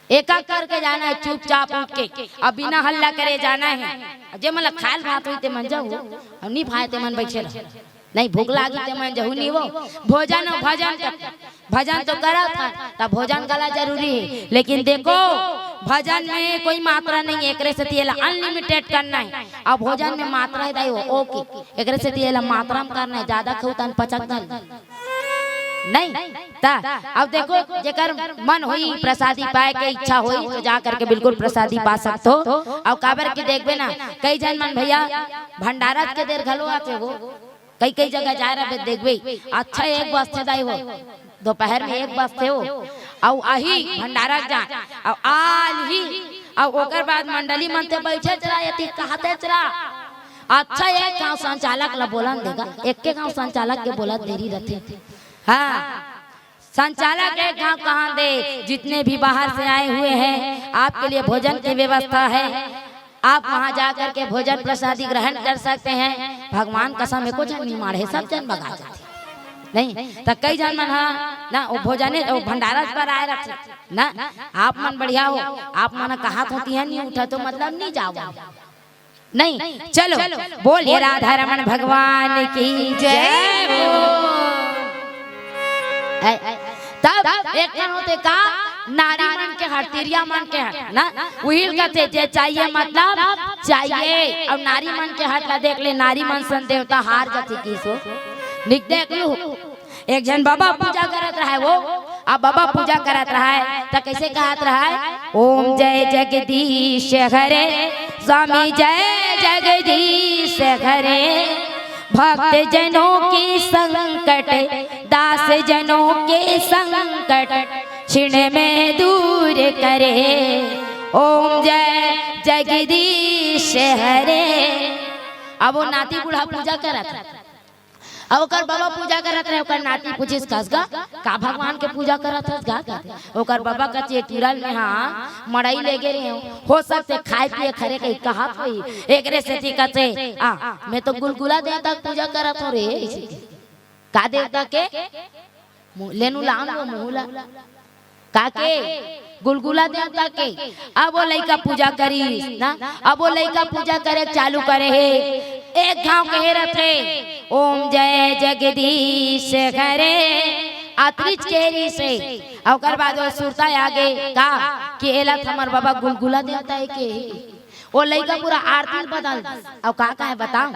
एक एक करके जाना है चुपचाप उठ के अब बिना हल्ला करे जाना है जे मतलब खाल भात हुई ते मन जाऊ और नहीं भाई ते मन बैठे रहो नहीं भूख लागी ते मन जहू नहीं वो भोजन भजन तो करा था तब भोजन कला जरूरी है लेकिन देखो भजन में कोई मात्रा नहीं एक से अनलिमिटेड करना है और भोजन में मात्रा है ओके एक से मात्रा में करना है ज्यादा खाऊ पचक नहीं ता अब देखो जेकर मन हुई प्रसादी पाए के इच्छा हुई तो जा करके बिल्कुल प्रसादी पा सकते हो और काबर की देखबे ना कई जन मन भैया भंडारा के देर घलो आते वो कई जगह जा रहे देखबे अच्छा एक बस्ते दाई हो दोपहर में एक बस्ते हो और आही भंडारा जा और आल ही और ओकर बाद मंडली मन ते बैठे चला यति कहते चला अच्छा एक गांव संचालक ला बोलन देगा एक के गांव संचालक के बोला देरी रहते हाँ संचालक एक गांव कहाँ दे जितने भी बाहर से आए हुए हैं आपके लिए भोजन की व्यवस्था है आप वहां जाकर के भोजन प्रसादी ग्रहण कर सकते हैं भगवान कसम एको जन नहीं मारे सब जन बगा जाते नहीं तो कई जन मन ना वो भोजन भंडारा पर आए रखे ना आप मन बढ़िया हो आप मन कहा होती है नहीं उठा तो मतलब नहीं जाओ नहीं चलो बोलिए राधा रमन भगवान की जय तब एक होते का नारी मन के हट तिरिया मन के हट ना वही कहते जे चाहिए मतलब चाहिए और नारी मन के हट ला देख ले नारी मन सन देवता हार जाती किसो निक देख लू एक जन बाबा पूजा करत रहे वो अब बाबा पूजा करत रहा है तो कैसे कहत रहा है, ओम जय जगदीश हरे, स्वामी जय जगदीश हरे, भक्त जनों के संकट, दास जनों के संकट क्षण में दूर करे, ओम जय जगदीश हरे। अब वो नाती बूढ़ा पूजा करत, अब ओकर बाबा पूजा करत रहे, ओकर नाती पूछिस कसगा का भगवान के पूजा करत हस गा, ओकर बाबा कचे तिरल में हाँ मड़ई ले गे रहे हो सकते खाए पिए खरे कहीं कहा होई एकरे से कचे आ मैं तो गुलगुला देवता पूजा करत हो रे, का देवता के लेनु लाम वो मुहला काके गुलगुला देवता के। अब वो लइका पूजा करी ना, अब वो लइका पूजा करे चालू करे है, एक गांव कहे रथे ओम जय जगदीश हरे आत्रिच केरी से, और बाद वो सुरता आगे का कि एला हमर बाबा गुलगुला देवता है के, वो लइका पूरा आरती बदल और का है बताओ,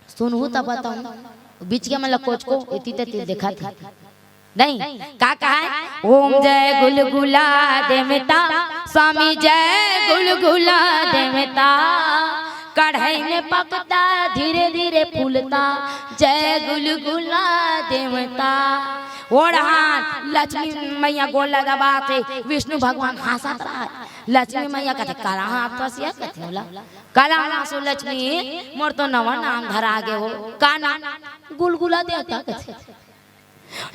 सुनहु तब बताऊं बीच के मतलब कोच को इति ते देखा था नहीं का कहा है, ओम जय गुलगुला देवता, स्वामी जय गुलगुला देवता, कढ़ाई में पकता धीरे धीरे फूलता, जय गुलगुला देवता। ओढ़ान लक्ष्मी मैया गोला दबा के विष्णु भगवान हंसत रहा, लक्ष्मी मैया कहते कला हाथ फसिया कहते होला कला हासु लक्ष्मी मोर तो नवा नाम धरा गे हो, का नाम गुलगुला देवता कहते,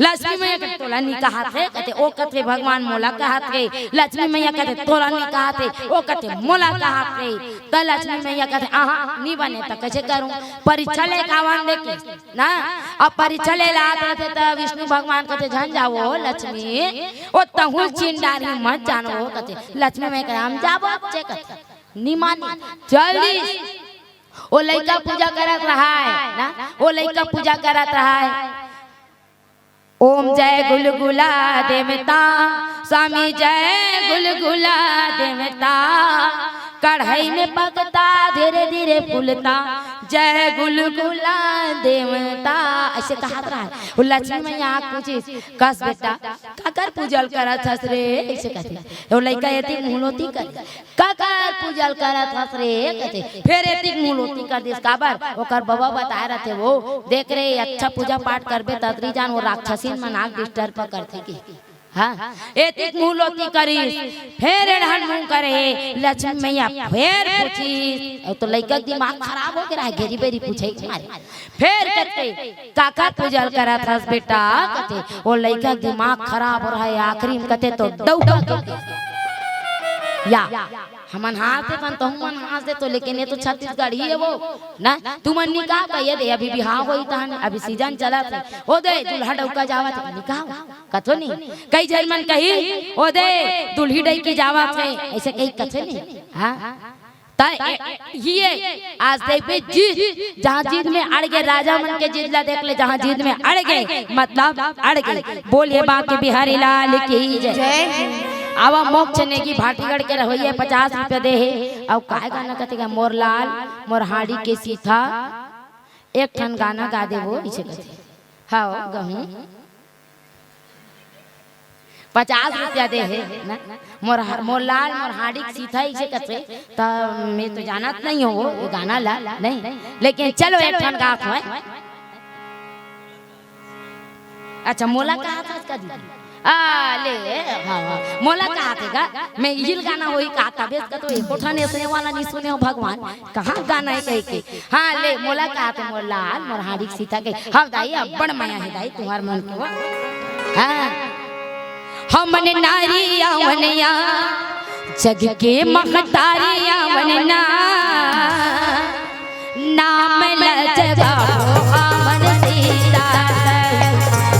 लक्ष्मी मैया कहते तोला नी कहा थे, कहते ओ कहते भगवान मोला कहा थे, लक्ष्मी मैया कहते तोला नी कहा थे, ओ कहते मोला कहा थे, तो लक्ष्मी मैया कहते आहा नी बने तो कैसे करूं, परीक्षा ले कावन देके ना, अब परीक्षा ले लात रहते तो विष्णु भगवान कहते झन जाओ लक्ष्मी ओ तहु चिंडारी मत जानो, कहते लक्ष्मी मैया कहते हम जाबो बच्चे कहते नी मानी जल्दी। ओ लइका पूजा करत रहा है ना, ओ लइका पूजा करत रहा है, ओम जय गुलगुला देवता, स्वामी जय गुलगुला देवता, कढ़ाई में पकता धीरे धीरे फूलता, जय गुलगुला देवता। ऐसे कहा रहा है, वो लक्ष्मी मैया पूछी कस बेटा काकर पूजल करत हस रे, ऐसे कहते वो लइका एती मुहलोती कर काकर पूजल करत हस रे कहते, फिर एती मुहलोती कर दिस काबर, ओकर बाबा बताए रहते वो देख रे अच्छा पूजा पाठ करबे तदरी जान वो राक्षसीन मनाक डिस्टर्ब करथे की हाँ एतिक मुहलोती करीस, फिर एढ़न मुंह करे लक्ष्मी मैया फिर पूछी, तो लइका दिमाग खराब हो गया घेरी बेरी पूछे मारे, फिर कहते काका पूजल करत हस बेटा, कहते वो लइका दिमाग खराब हो रहा है, आखिरी में कहते तो दौड़ा या हमन हाथ दे तो हमन हाथ दे तो, लेकिन ये तो छत्तीसगढ़ ही है वो ना, तू मन निकाह कहिए दे अभी बिहार होई तहन अभी सीजन चला थे ओ दे दुल्हा डौका जावा थे निकाह कथो नहीं, कई जन मन कही ओ दे दुल्ही डई की जावा थे ऐसे कहीं कथे नहीं हां ये आज देख पे जीत जहाँ जीत में अड़ गए राजा मन के जिला देख ले, जहाँ जीत में अड़ गए मतलब अड़ गए। बोलिए बाकी बिहारी लाल की जय। अब मोक्ष ने की भाटीगढ़ के रहोइए 50 रुपया दे है, अब काय गाना कहते मोर लाल मोर हाड़ी के सीथा एक ठन गाना गा दे वो इसे कहते हाँ गहूँ 50 रुपया दे है ना, मोर लाल मोर हाड़ी के सीथा इसे कहते, तब मैं तो जानत नहीं हो वो गाना ला नहीं, लेकिन चलो एक ठन गात है। अच्छा मोला कहा था इसका दीदी ले हाँ मोला कहा थे मैं हिल गाना वही कहा था बेस का तो एक उठाने सुने वाला नहीं सुने हो भगवान कहाँ गाना है कह के हाँ ले मोला कहा थे मोर लाल मोर हाड़ी सीता के हाँ दाई अब बड़ माया है दाई तुम्हारे मन के हाँ हमने नारिया वनिया जग के महतारिया वनना नाम ल जगा हमन सीता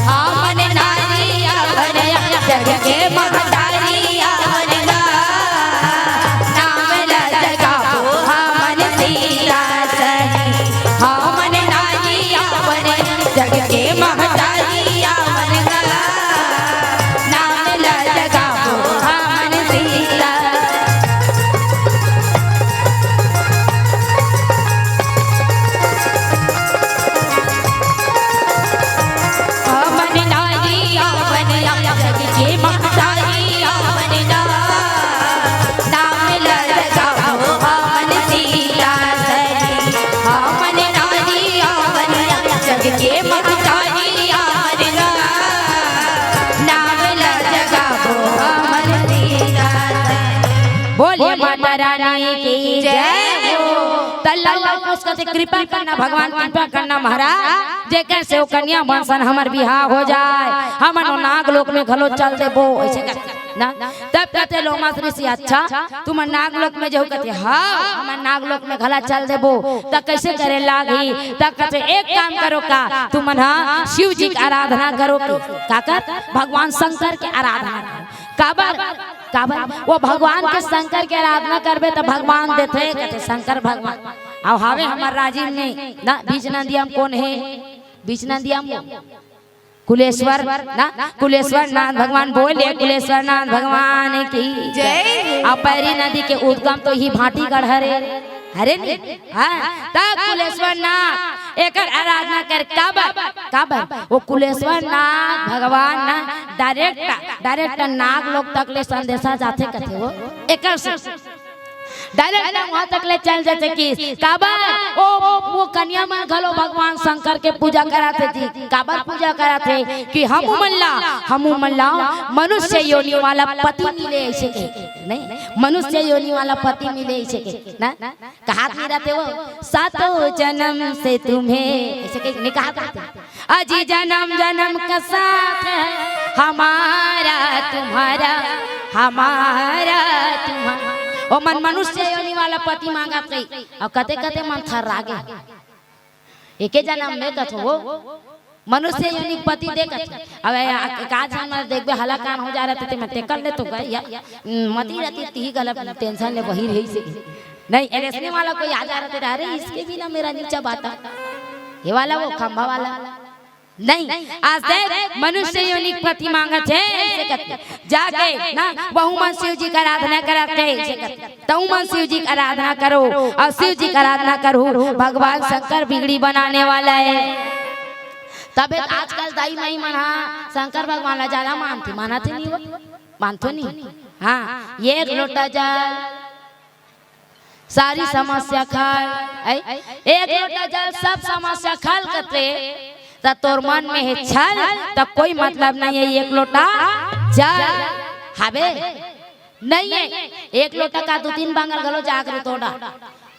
हमने नारिया वनिया जग के महतारिया वनना नाम ल जगा हमन सीता हमने नारिया वनिया जग के महतारिया वनना जग कते कृपा करना भगवान, कृपा करना महाराज, जेकर से ओ कन्या बनसन हमर बिहार हो जाए, हमन नाग लोक में घलो चल देबो ऐसे कहते ना। तब कहते लोमा ऋषि अच्छा तुम नाग लोक में जो कहते हाँ हम नाग लोक में घला चल देबो त कैसे करे लागी। तब कहते एक काम करो का तुम हाँ शिव जी की आराधना करो, का कर भगवान शंकर के आराधना काबर काबर वो भगवान के शंकर के आराधना करबे तो भगवान देते कहते शंकर भगवान। अब हावे हमार राजीव ने ना बीच नदिया कौन है, बीच नदिया कुलेश्वर ना, कुलेश्वर नाथ भगवान बोले कुलेश्वर नाथ भगवान की जय। अब पैरी नदी के उद्गम तो ही भाटी गढ़ हरे हरे हाँ तब कुलेश्वर नाथ एक आराधना कर काबर काबर वो कुलेश्वर नाथ भगवान ना डायरेक्ट नाग लोग तक ले संदेशा जाते कथे वो एक डायरेक्ट वहां तक ले चल जाते कि काबर वो कन्या मन घलो भगवान शंकर के पूजा कराते थी। काबर पूजा कराते कि हम मल्ला मनुष्य योनि वाला पति मिले ऐसे के नहीं, मनुष्य योनि वाला पति मिले ऐसे के ना कहा नहीं रहते वो सातों जन्म से तुम्हें ऐसे के नहीं कहा करते, अजी जन्म जन्म का साथ है हमारा तुम्हारा ओ मन मनुष्य योनि वाला पति मांगा थे और कते कते मन थर रागे एके जन्म में कथो वो मनुष्य योनि पति देखत। अब काज हम देखबे हलाकान हो जा रहे थे मैं कर ले तो गया मती रहती ती गलत टेंशन ले वही रही से नहीं ऐसने वाला कोई आ जा रहा था अरे इसके बिना मेरा नीचा बाता ये वाला वो खंभा वाला नहीं। आज देख मनुष्य योनि पति मांगत है ऐसे करते जाके ना बहु मन शिव जी का आराधना करते ऐसे करते तऊ मन शिव जी का आराधना करो और शिव जी का आराधना करो भगवान शंकर बिगड़ी बनाने वाला है। तबे आजकल दाई माई मना शंकर भगवान ला ज्यादा मानते नहीं वो मानते नहीं हाँ एक लोटा जल सारी समस्या खाल एक लोटा जल सब समस्या खाल करते त तोर मन में है छल तब कोई मतलब नहीं है एक लोटा जल हबे नहीं है एक लोटा का दो तीन बांगल गलो जाकर तोड़ा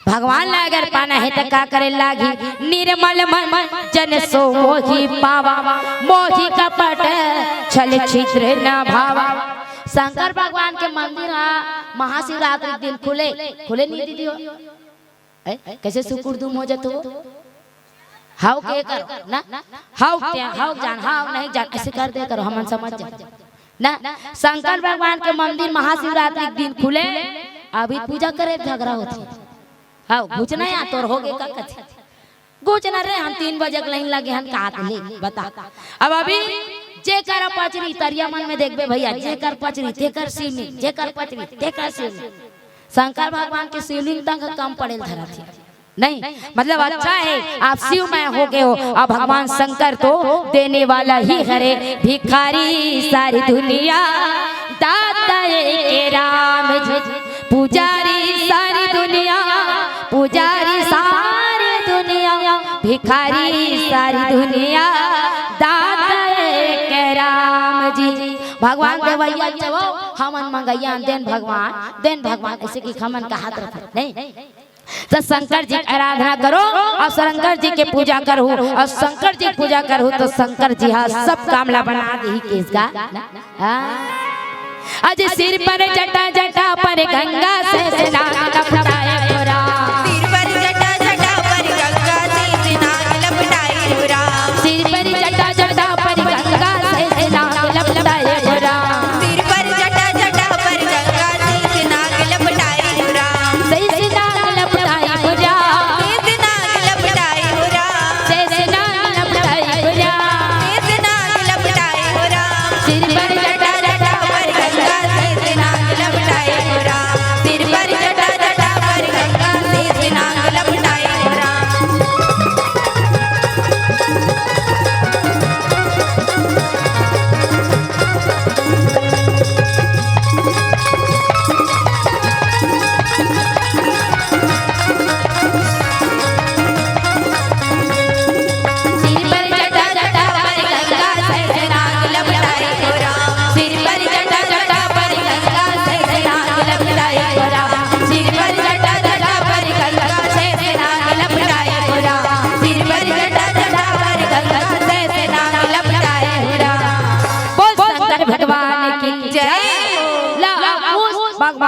भगवान ला अगर पाना है तो का करे लागी निर्मल मन जन सो मोही पावा मोही कपट छल छिद्र न भावा। शंकर भगवान के मंदिर महाशिवरात्रि दिन खुले नहीं दीदी हो कैसे सुकुरदुम हो जाते हो हाउ के करो ना हाउ जान हाउ नहीं जान ऐसे कर दे करो हम समझ जाए ना। शंकर भगवान के मंदिर महाशिवरात्रि दिन खुले अभी पूजा करे झगड़ा होती हाउ गुजना या तोर हो गए का कथे गुजना रे हम 3 बजे लाइन लगे हम कहा ले बता। अब अभी जे कर पचरी तरिया मन में देखबे भैया जे कर पचरी ते कर शिवलिंग जे कर पचरी ते कर शिवलिंग शंकर भगवान के शिवलिंग तक कम पड़े धरा थी नहीं मतलब अच्छा है आप शिव में हो गए हो और भगवान शंकर तो देने वाला ही हरे भिखारी सारी दुनिया दाता के राम जी पुजारी सारी दुनिया पुजारी सारी दुनिया भिखारी सारी दुनिया दाता के राम जी। भगवान देवैया जब हमन मंगैया देन भगवान ऐसे की हमन का हाथ रखा नहीं तो शंकर जी की आराधना करो और शंकर जी के पूजा करो और शंकर जी पूजा करो तो शंकर जी हाँ सब कामला बना दी किसका आज सिर पर जटा जटा पर गंगा से स्नान लपटाए राम सिर पर जटा जटा पर गंगा से स्नान लपटाए राम सिर पर जटा जटा पर गंगा से स्नान लपटाए राम सिर पर जटा जटा पर गंगा से स्नान लपटाए राम सही स्नान लपटाए राम स्नान लपटाए राम स्नान लपटाए राम स्नान लपटाए राम सिर पर जटा जटा पर गंगा से स्नान लपटाए राम सिर पर जटा जटा पर गंगा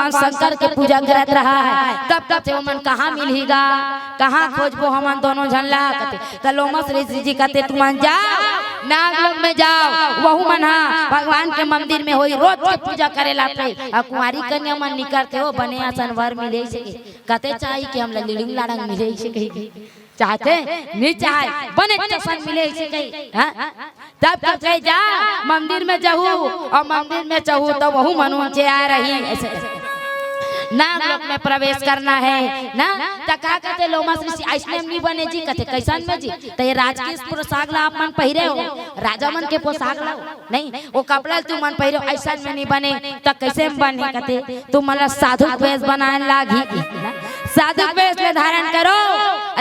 भगवान शंकर के पूजा करत रहा है। तब तक वो मन कहाँ मिलेगा, कहाँ खोजबो हमन दोनों झन ला कहते। त लोमस ऋषि जी कहते तुमन जाओ नागलोक में जाओ, वहु मन भगवान के मंदिर में होई रोज के पूजा करे लाते। और कुंवारी कन्या मन निकलते हो बने आसन वर मिले से कहते चाहिए कि हम लिड़िंग लाड़ंग मिले से कहीं चाहते नहीं चाहे बने चसन मिले से कहीं। तब कहते जा मंदिर में जाऊँ और मंदिर में चाहूँ तो वहु मनु से आ रही ऐसे नागलोक में प्रवेश करना है ना। तो का कहते लोमस ऋषि ऐसने नहीं बने जी कहते कैसन में जी तो ये राजकीय पोशाक ला आप मन पहिरे हो, राजा मन के पोशाक ला नहीं वो कपड़ा तू मन पहिरे हो ऐसा में नहीं बने तो कैसे में बने कहते तू मतलब साधु वेश बनाए लागी साधु वेश ले धारण करो,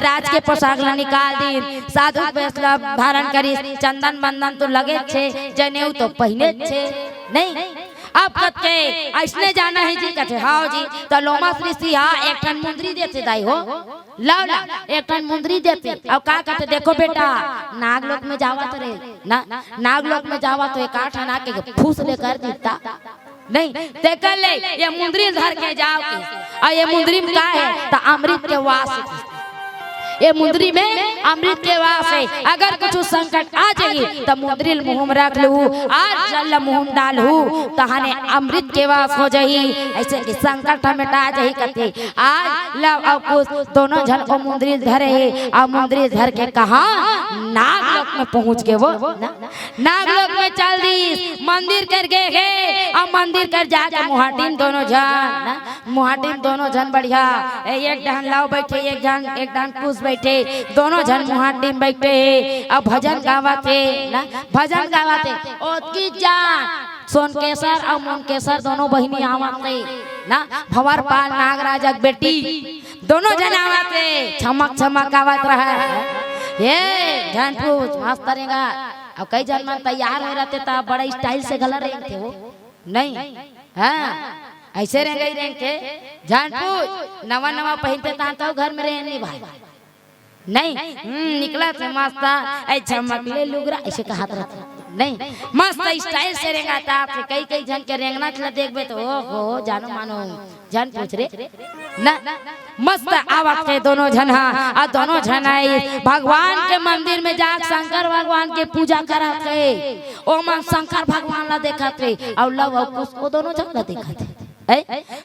राज के पोशाक ला निकाल दी साधु वेश ला धारण करी चंदन बंदन तो लगे छे जनेऊ तो पहने छे नहीं। अब कहते ऐसने जाना है जी कहते हाँ जी तो लोमस ऋषि हाँ एक टन मुंदरी देते दाई हो लाओ ला एक टन मुंदरी देते। अब का कहते देखो बेटा नागलोक में जावा तो रे ना नागलोक में जावा तो एक आठ आना के फूस लेकर देता नहीं देख ले ये मुंदरी धर के जाओ के और ये मुंदरी में का है तो अमृत के वास, ये मुंदरी में अमृत के वास है। अगर कुछ संकट आ जाए तो मुंदरी मुंह में रख लू आज जल मुंह में डालू तहाने अमृत के वास हो जाही ऐसे कि संकट मिटा जाही कहते। आज लव और कुछ दोनों जन को मुंदरी धरे और मुंदरी धर के कहा नागलोक में पहुंच के वो नागलोक में चल दी मंदिर कर गए और मंदिर कर जाके मुहाटिन दोनों जन मुहाटिन दोनों जन बढ़िया एक डान लाओ बैठे एक डान कुछ बैठे दोनों जन मुहाटी में बैठे अब भजन गावाते ना भजन गावाते ओतकी जान सोनकेसर और मुनकेसर दोनों बहिनी आवाते ना भंवर पाल नागराज की बेटी दोनों जन आवाते चमक चमक आवात रहा ये जान पूछ मस्त करेगा। अब कई जन मन तैयार हो रहते ता बड़ा स्टाइल से गला रहे थे वो नहीं हाँ ऐसे रहेंगे के जान पूछ नवा नवा पहनते तो घर में रहे नहीं भाई नहीं निकला थे मस्त ऐ चमकले लुगरा ऐसे कहा रहता नहीं मस्त स्टाइल से रेंगाता आपसे कई कई जन के रेंगना चला देखबे तो ओहो जानो मानो जन पूछ रे ना मस्त आवत के दोनों जन और दोनों जन आई भगवान के मंदिर में जा शंकर भगवान के पूजा करा थे ओ मन शंकर भगवान ला देखा थे और लव और कुछ को दोनों जन ला देखा थे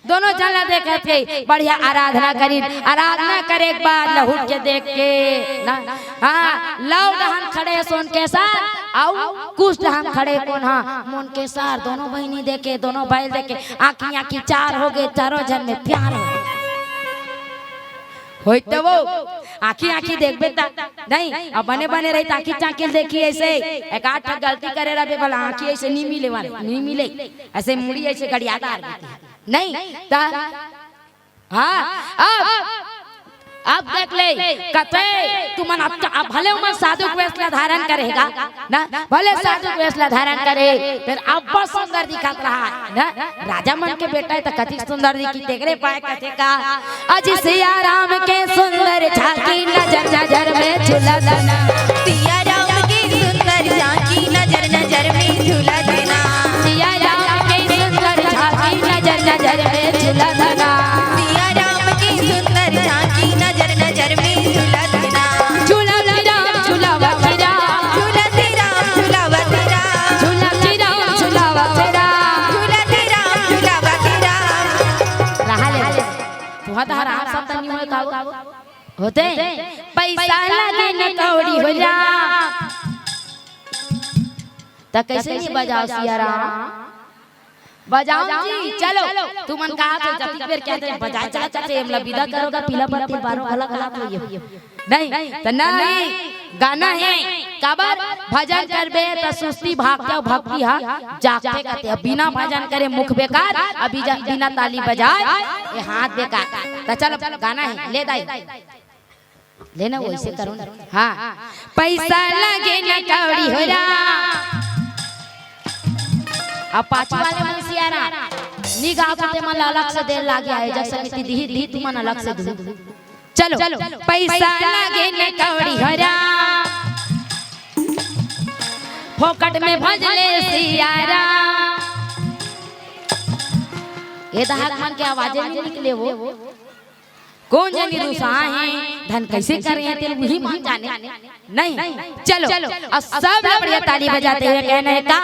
दोनों जन ला देखा थे बढ़िया आराधना करी आराधना करे एक बार लहुट के देख के ना हाँ लव डहन खड़े सोन के साथ आओ कुछ डहन खड़े कौन हाँ मोन के साथ दोनों बहनी देखे दोनों भाई देखे आँखी आँखी चार हो गए चारों जन में प्यार हो तो वो आँखी आँखी देख बेटा नहीं अब बने बने रही आँखी चाँखी देखी ऐसे एक आठ गलती करे रहे भला आँखी ऐसे नहीं मिले वाले नहीं मिले ऐसे मुड़ी ऐसे गड़ियादार नहीं हाँ अब देख ले कहते तुमन अब भले उमन साधु वेश धारण करेगा ना भले साधु वेश धारण करे फिर अब बहुत सुंदर दिखत रहा ना राजा मन के बेटा है तो कति सुंदर दिखी देख रे पाए कहते का अजी सिया राम के सुंदर झांकी नजर नजर में झूला देना सिया राम की सुंदर झांकी नजर नजर में झूला देना सिया राम के सुंदर झांकी नजर नजर में झूला देना सिया राम की सुंदर झांकी नजर नजर में झूला देना झूला राम झूला तेरा झूला तेरा झूला तेरा झूला राम झूला तेरा झूला तेरा झूला तेरा रहा ले तुहा तो हर आप सब तनी होए काबू होते पैसा लगे न कौड़ी हो जा त कैसे नहीं बजाओ सिया राम बजाओ जी चलो तुमन कहा तो जति पेर कहते बजाए चला चाचे हमला विदा करोगा पीला पत्ती बारो गला गला तो ये नहीं तो नहीं गाना है कबर भजन करबे त सुस्ती भागते भक्ति हा जागते कहते बिना भजन करे मुख बेकार अभी बिना ताली बजाए ये हाथ बेकार तो चलो गाना है ले दाई लेना वैसे करो ना हाँ पैसा लगे न कौड़ी हो रा अब पांचवा वाले मन सियारा निगाह करते मन अलग से देर लागे आए जब समिति दी दी तुम मन अलग से दू चलो पैसा लगे न कौड़ी हरा फोकट में भजले सियारा ये दहाक मन के आवाजें नहीं निकले वो कौन जानी रूसा है धन कैसे कर रहे हैं तेल वही मान जाने नहीं चलो और सब लोग बढ़िया ताली बजाते हुए कहने का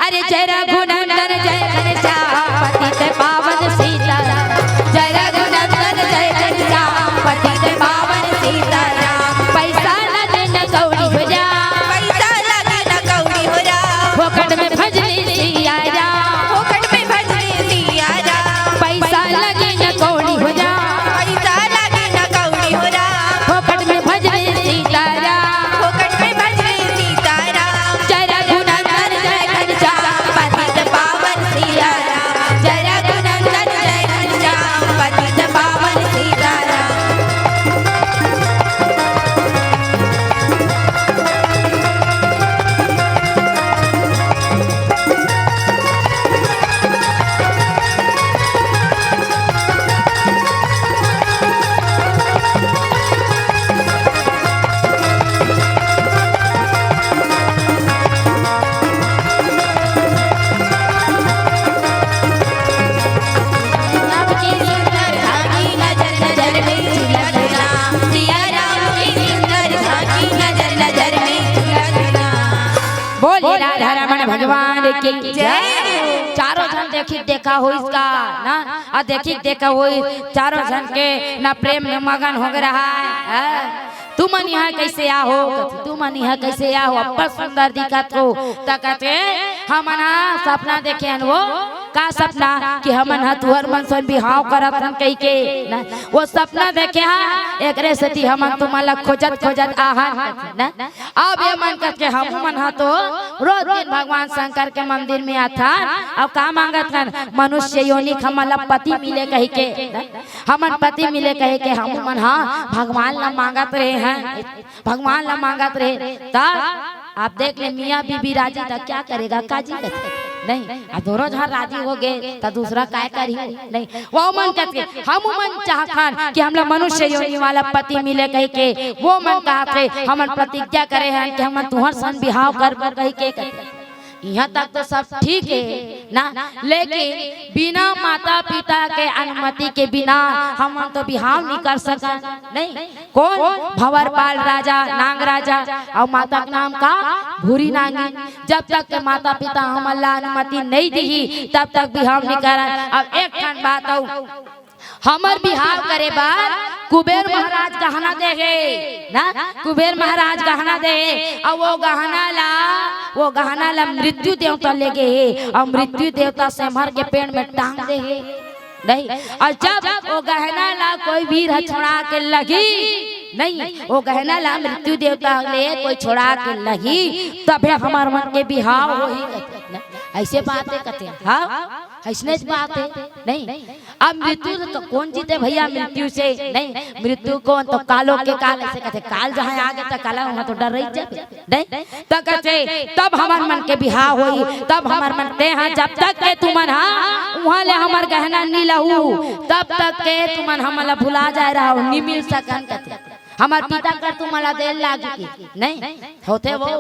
अरे जय रघुनंदन जय घनश्याम पतित पावन सीताराम जय रघुनंदन जय घनश्याम पतित पावन सीताराम पैसा लगे न कौड़ी हो जा पैसा लगे न कौड़ी हो जा फोकट में भजनी सिया जा फोकट में भजनी सिया जा पैसा लगे न कौड़ी हो जा पैसा लगे न कौड़ी हो जा फोकट में भजनी सीताराम फोकट में भजनी सीताराम जय रघुनंदन जय घनश्याम पतित पावन सिया राम जय रघुनंदन जय घनश्याम पतित पावन सीताराम आपकी सुंदर झांकी नजर नजर में झलकना सिया राम की सुंदर झांकी नजर नजर में झलकना बोले राधा रमण भगवान की जय चारों जन देखी देखा हो इसका ना और देखी देखा हो चारों जन के ना प्रेम में मगन हो रहा है तू मन यहाँ कैसे आ हो तू मन यहाँ कैसे आ हो अब्बा सुंदर दिखत हो तकते हमन सपना देखे हन वो का सपना कि हमन तुहर मन सन बिहाव करत हन कई के ना वो सपना देखे हा एकरे सती हमन तुम्हारा खोजत खोजत आहन ना अब ये मन करके हम मन तो रोज दिन भगवान शंकर के मंदिर में आता अब का मांगत हन मनुष्य योनि हमला पति मिले कही के हमन पति मिले कहे के हम मन भगवान ला मांगत रहे हैं भगवान ला मांगत रहे तब आप देख ले मियाँ बीबी राजी तक क्या करेगा काजी नहीं अब दोनों जहाँ राजी हो गए तो दूसरा काय करी नहीं वो मन करके हम मन चाहत कि हम लोग मनुष्य योनि वाला पति मिले कही के वो मन कहते हम प्रतिज्ञा करे हैं कि हम तुहर सन बिहाव कर कही के यहाँ तक तो सब ठीक है ना लेकिन बिना माता पिता के अनुमति के बिना हम तो बिहाव नहीं कर सका नहीं कौन भंवरपाल राजा नांग राजा और माता का नाम का भूरी नांगी जब तक के माता पिता हम अल्लाह अनुमति नहीं दी तब तक बिहाव नहीं करा अब एक खंड बात हो हमर बिहाव करे बार कुबेर महाराज गहना देगे ना कुबेर महाराज गहना दे और वो गहना ला मृत्यु देवता ले गए और मृत्यु देवता सिमहर के पेड़ में टांग दे नहीं और जब वो गहना ला कोई वीर छोड़ा के लगी नहीं वो गहना ला मृत्यु देवता ले कोई छोड़ा के लगी तबे हमार मन के बिहाव होई ऐसे बातें कहते हाँ ऐसने बात है नहीं अब मृत्यु तो कौन जीते भैया मृत्यु से नहीं मृत्यु कौन तो कालों के काल ऐसे कहते काल जहाँ आगे तो काला वहाँ तो डर रही जाए नहीं तो कहते तब हमार मन के बिहाव होई तब हमार मन ते हाँ जब तक के तुमन वहाँ ले हमार गहना नहीं लहू तब तक के तुमन हमला भुला जाए रहा नहीं मिल सकन कहते हमार पिता कर तुम्हारा देर लागी नहीं होते वो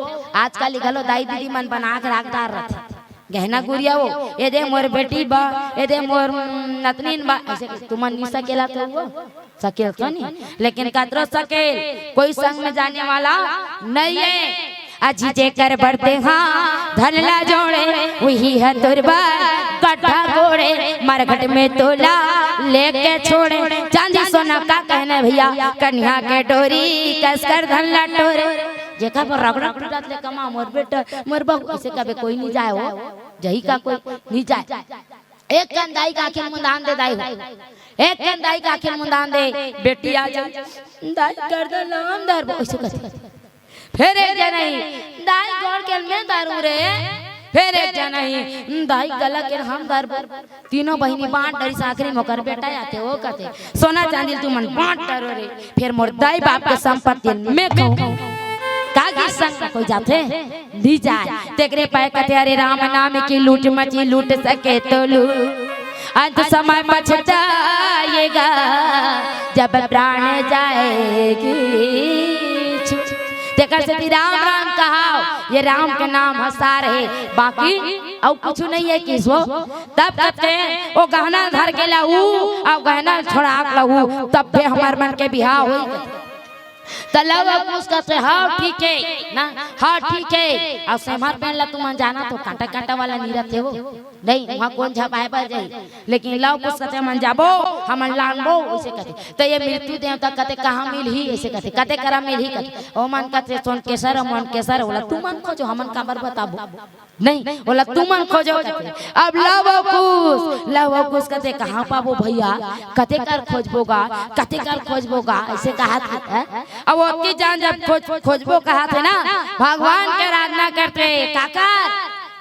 आजकल लिखलो दाई दीदी मन बना के रखदार रहते गहना गुड़िया वो ये दे मोर बेटी बा ये दे मोर नतनीन बा ऐसे तुमन नहीं सकेला तो वो सकेल तो नहीं लेकिन कतरो सकेल कोई संग में जाने वाला नहीं है अजी जे कर बढ़ते हाँ धनला जोड़े वही है तुरबा कट्ठा गोड़े मरघट में तोला लेके छोड़े चांदी सोना का कहने भैया कन्या के डोरी कसकर धनला टोरे जेका पर रगड़ा टूटत ले कमा मोर बेटा मोर बहू ऐसे कबे कोई नहीं जाए हो जही का कोई नहीं जाए एक कंदाई का आखिर मुंदान दे दाई एक कंदाई का आखिर मुंदान दे बेटी आ जा दाई कर दे नाम दर ऐसे कहते फिर एक जनाई दाई गौर के में दारू रे फिर एक जनाई दाई गला के हम दर तीनों बहिनी बांट डरी साखरी मोकर बेटा आते हो कहते सोना चांदी तू मन बांट डरो रे फिर मोर दाई बाप के संपत्ति में कहूं कागी संग कोई जाते दी जाए तेरे पाए कहते अरे राम नाम की लूट मची लूट सके तो लूट अंत समय पछताएगा जब प्राण जाएगी तेकर से ती राम राम कहा, ये राम के नाम हसार है, बाकी और कुछ नहीं है किसो। तब कहते वो गहना धर के लाऊ और गहना छोड़ा लाऊ, तब भी हमार मन के बिहार हुई। तलाव उसका से हाँ ठीक है ना, हाँ ठीक है। और सेमार पहन ला तुम जाना तो कांटा कांटा वाला नहीं रहते हो, नहीं वहाँ कौन झपाए पर जाए, लेकिन लाव उसका से मन जाबो हमन लानबो ऐसे कहते। तो ये मृत्यु देवता कहते कहाँ मिल ही ऐसे कहते, कहते करा मिल ही कहते। ओ मन कहते सोन केसर मन केसर बोला तू मन खोजो हमन काबर बताबो, नहीं बोला तू मन खोजो कहते। अब लाव कुछ कहते कहाँ पाबो भैया, कते कर खोजबोगा, कते कर खोजबोगा ऐसे कहा था। अब उसकी जान जब खोजबो कहा थे ना, भगवान के आराधना करते काका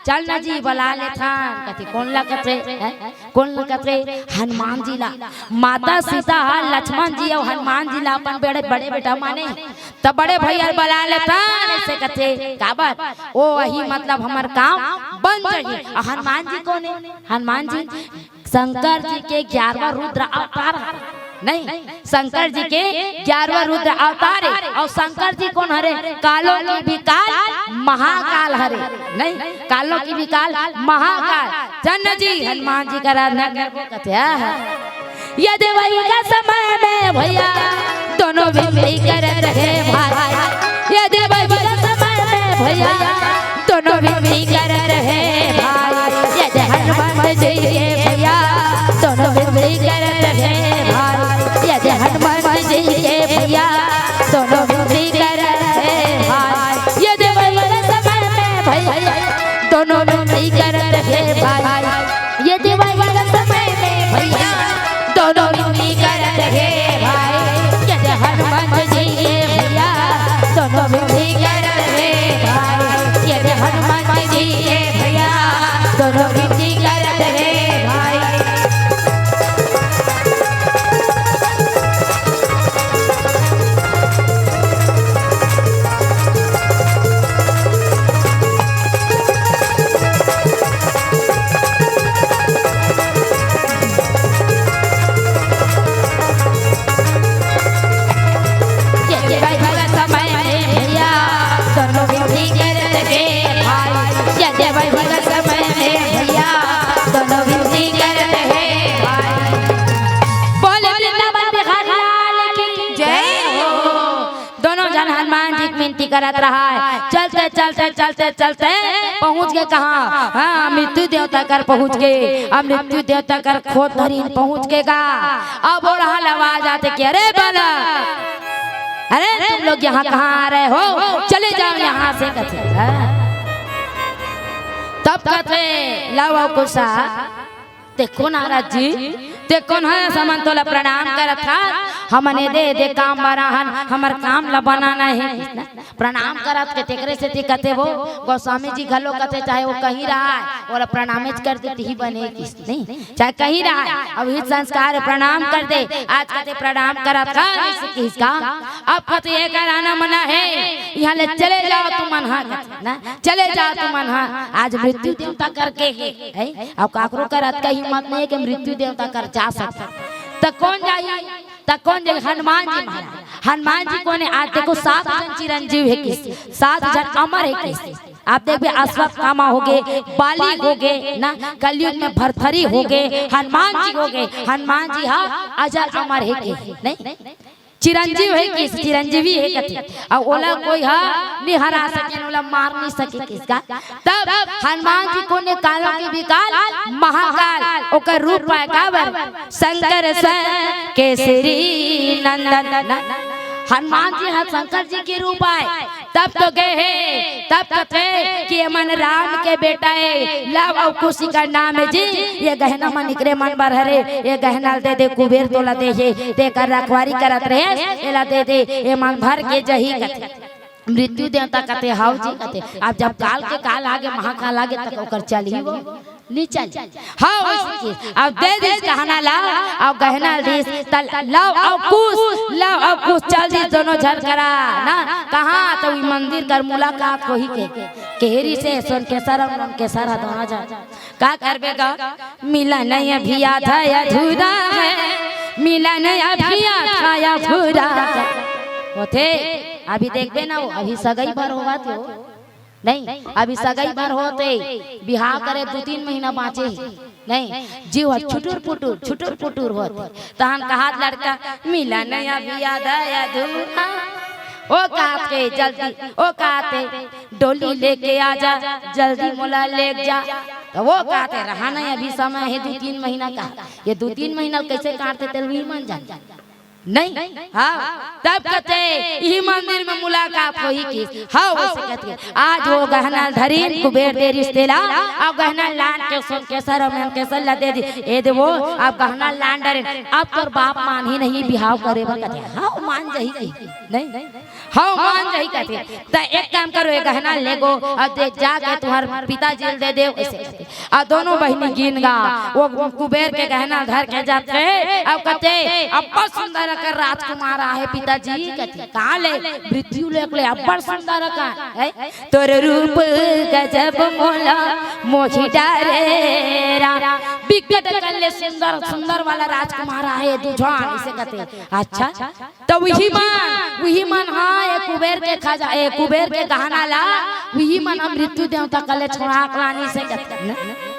चल ना जी बुला ले था, कहते कौन ला कहते, कौन ला कहते हनुमान जी ला, माता सीता लक्ष्मण जी और हनुमान जी ला अपन बड़े बड़े बेटा माने, तब बड़े भैया बुला ले था ऐसे कहते काबर ओ वही मतलब हमार काम बन जाए। हनुमान जी कौन है, हनुमान जी शंकर जी के 11वां रुद्र अवतार, नहीं शंकर जी के 11वां रुद्र अवतार है। और शंकर जी कौन हरे, कालों की भी काल महाकाल हरे, नहीं कालों की भी काल महाकाल। जन जी हनुमान जी का आराधना करते हैं। यदि वही का समय में भैया दोनों भी कर रहे भाई, यदि वही का समय में भैया दोनों भी कर रहे भाई, यदि हनुमान जी के भैया दोनों भी कर रहे भाई, यदि हनुमान जी के भैया दोनों भी कर रहे भाई, यदि वही समय में भैया दोनों भी कर रहे भाई, यदि वही समय में भैया दोनों भी कर रहे भाई, यदि हनुमान जी के भैया दोनों भी कर रहे भाई, यदि हनुमान जी के भैया दोनों भी कर रहे भाई। करत रहा है, चलते चलते चलते चलते पहुंच गए कहाँ, हाँ मृत्यु देवता कर पहुंच गए। अब मृत्यु देवता कर खोद धरी पहुंच के गा, अब वो रहा आवाज आते कि अरे बाला, अरे तुम लोग यहाँ कहाँ आ रहे हो, चले जाओ यहाँ से कहते। तब कहते लाओ कुसा देखो नाराज जी, देखो ना समन तोला प्रणाम करत था, हमने दे काम बराहन हमर काम ला बनाना है, प्रणाम करत के तेकरे से कहते वो गोस्वामी जी घलो कहते चाहे वो कहीं रहा है और प्रणाम कर देती ही बने किस नहीं, चाहे कहीं रहा है अब ही संस्कार प्रणाम कर दे। आज कहते प्रणाम करत था किसका, अब कहते ये कराना मना है, यहाँ ले चले जाओ तुम मनहा ना, चले जाओ तुम मनहा। आज मृत्यु देवता करके है, अब काकरो करत का हिम्मत नहीं है कि मृत्यु देवता कर जा सकता, तो कौन जाइए, तो कौन जाए, हनुमान जी महाराज। हनुमान जी कौन है, आज देखो 7 जन चिरंजीव है किस, 7 जन अमर है किस। आप देखिए अश्वत्थामा हो गए, बाली हो गए ना, कलयुग में भरथरी हो गए, हनुमान जी हो गए। हनुमान जी हाँ अजर अमर है कि नहीं, चिरंजीव है किस, चिरंजीवी है कथी, और ओला कोई हाँ नहीं हरा सके, ओला मार नहीं सके किसका। तब हनुमान जी को ने कालों की भी काल महाकाल ओकर रूप है काबर शंकर केसरी नंदन। हनुमान जी हाँ शंकर जी के रूप आए, तब तो गए है, तब कहते कि मन राम के बेटा है, लव और खुशी का नाम है जी, ये गहना मन निकरे मन भर हरे, ये गहना दे दे कुबेर तोला दे कर रखवारी करत रहे, एला दे दे ये मन भर के जही कहते। मृत्यु देवता कहते हाउ जी कहते, अब जब काल के काल आगे महाकाल आगे तक ओकर चली वो नहीं चल, हाँ अब दे दे गहना ला और गहना दीस लाओ और कुछ चल दी दोनों झर करा ना, कहाँ तो मंदिर कर मुलाकात हो ही के केहरी से सोन के सारा दोनों जा का करबे गा, मिलन अभी आधा अधूरा है, मिलन अभी आधा अधूरा होते अभी देखबे ना, अभी सगाई भर होगा तो नहीं, अभी सगाई भर होते बिहार करे 2-3 महीना बाँचे नहीं, जीव छुटुर पुटुर होते तहन कहा लड़का मिला नया बिया दया दूल्हा, ओ कहते जल्दी, ओ कहते डोली लेके आजा जल्दी मोला ले जा, तो वो कहते रहा नहीं अभी समय है 2-3 महीना का, ये 2-3 महीना कैसे काटते तेल भी मन जा नहीं। हाँ तब कहते यही मंदिर में मुलाकात हुई की, हाँ वैसे कहते आज वो गहना धरी कुबेर दे रिश्तेला, अब गहना लान के सुन के सर में के सल्ला दे दी ए दे वो अब गहना लान डरे, अब तोर बाप मान ही नहीं बिहाव करे बा, कहते हाँ मान जाही नहीं, हाँ मान जाही कहते तो एक काम करो ये गहना ले गो, अब देख जाके तुम्हार पिताजी दे दे ऐसे, और दोनों बहनी गिन गा वो कुबेर के गहना धर के जाते, अब कहते अब सुंदर कर राजकुमार आहे पिताजी, कहते कहाँ ले मृत्यु ले अब्बड़ सुंदर का है, तोर रूप गजब मोला मोही डारे रा, बिकट कल्ले सुंदर वाला राजकुमार आहे दुझान इसे कहते। अच्छा तो वही मन हाँ ये कुबेर के खजा, ये कुबेर के गहना ला, वही मन मृत्यु देवता कले छोड़ा कलानी से कहते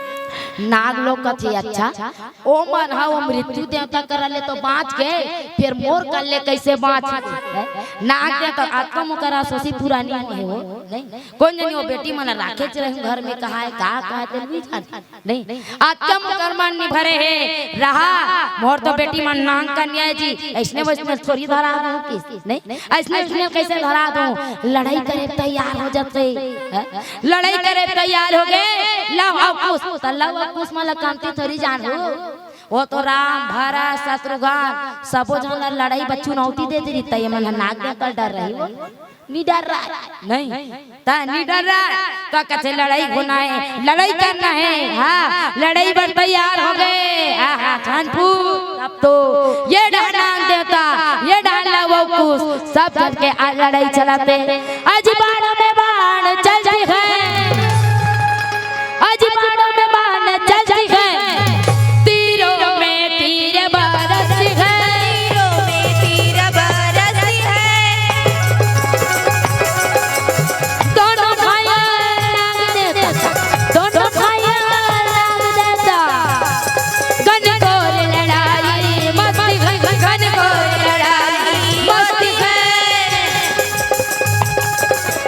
नाग लोग कथी। अच्छा ओ मन हा वो मृत्यु देवता कर ले तो बाँच गए, फिर मोर कर ले कैसे बाँच नाग देवता आत्मा मुकरा सोसी पुरानी है वो नहीं, कौन जानी वो बेटी मन राखे रहे घर में कहा है कहा नहीं, आत्मा मुकर मन नहीं भरे है रहा मोर तो बेटी मन नांग कन्या जी, ऐसने वैसने थोड़ी धरा दूं किस नहीं, ऐसने कैसे धरा दूं, लड़ाई करे तैयार हो जाते, लड़ाई करे तैयार हो गए लाओ कुछ माला कामती थोड़ी जान हो, वो तो राम भरत शत्रुघ्न सबो जन लड़ाई बच्चू नौती दे दी तय मन नाग कर डर रही हो नी डर रहा नहीं ता नी डर रहा तो कहते लड़ाई होना है, लड़ाई करना है, हाँ लड़ाई पर तैयार हो गए, हाँ कानपुर अब तो ये डाना देवता ये डाला वो कुछ सब करके लड़ाई चलाते, आज बाण में बाण चलती है, आज बाणों में बाण चलती है, तीरों में तीर बरसती है, तीरों में तीर बरसती है, दोनों भाइयों लाग देता, दोनों भाइयों लाग देता, घनघोर लड़ाई मस्ती है, घनघोर लड़ाई मस्ती है,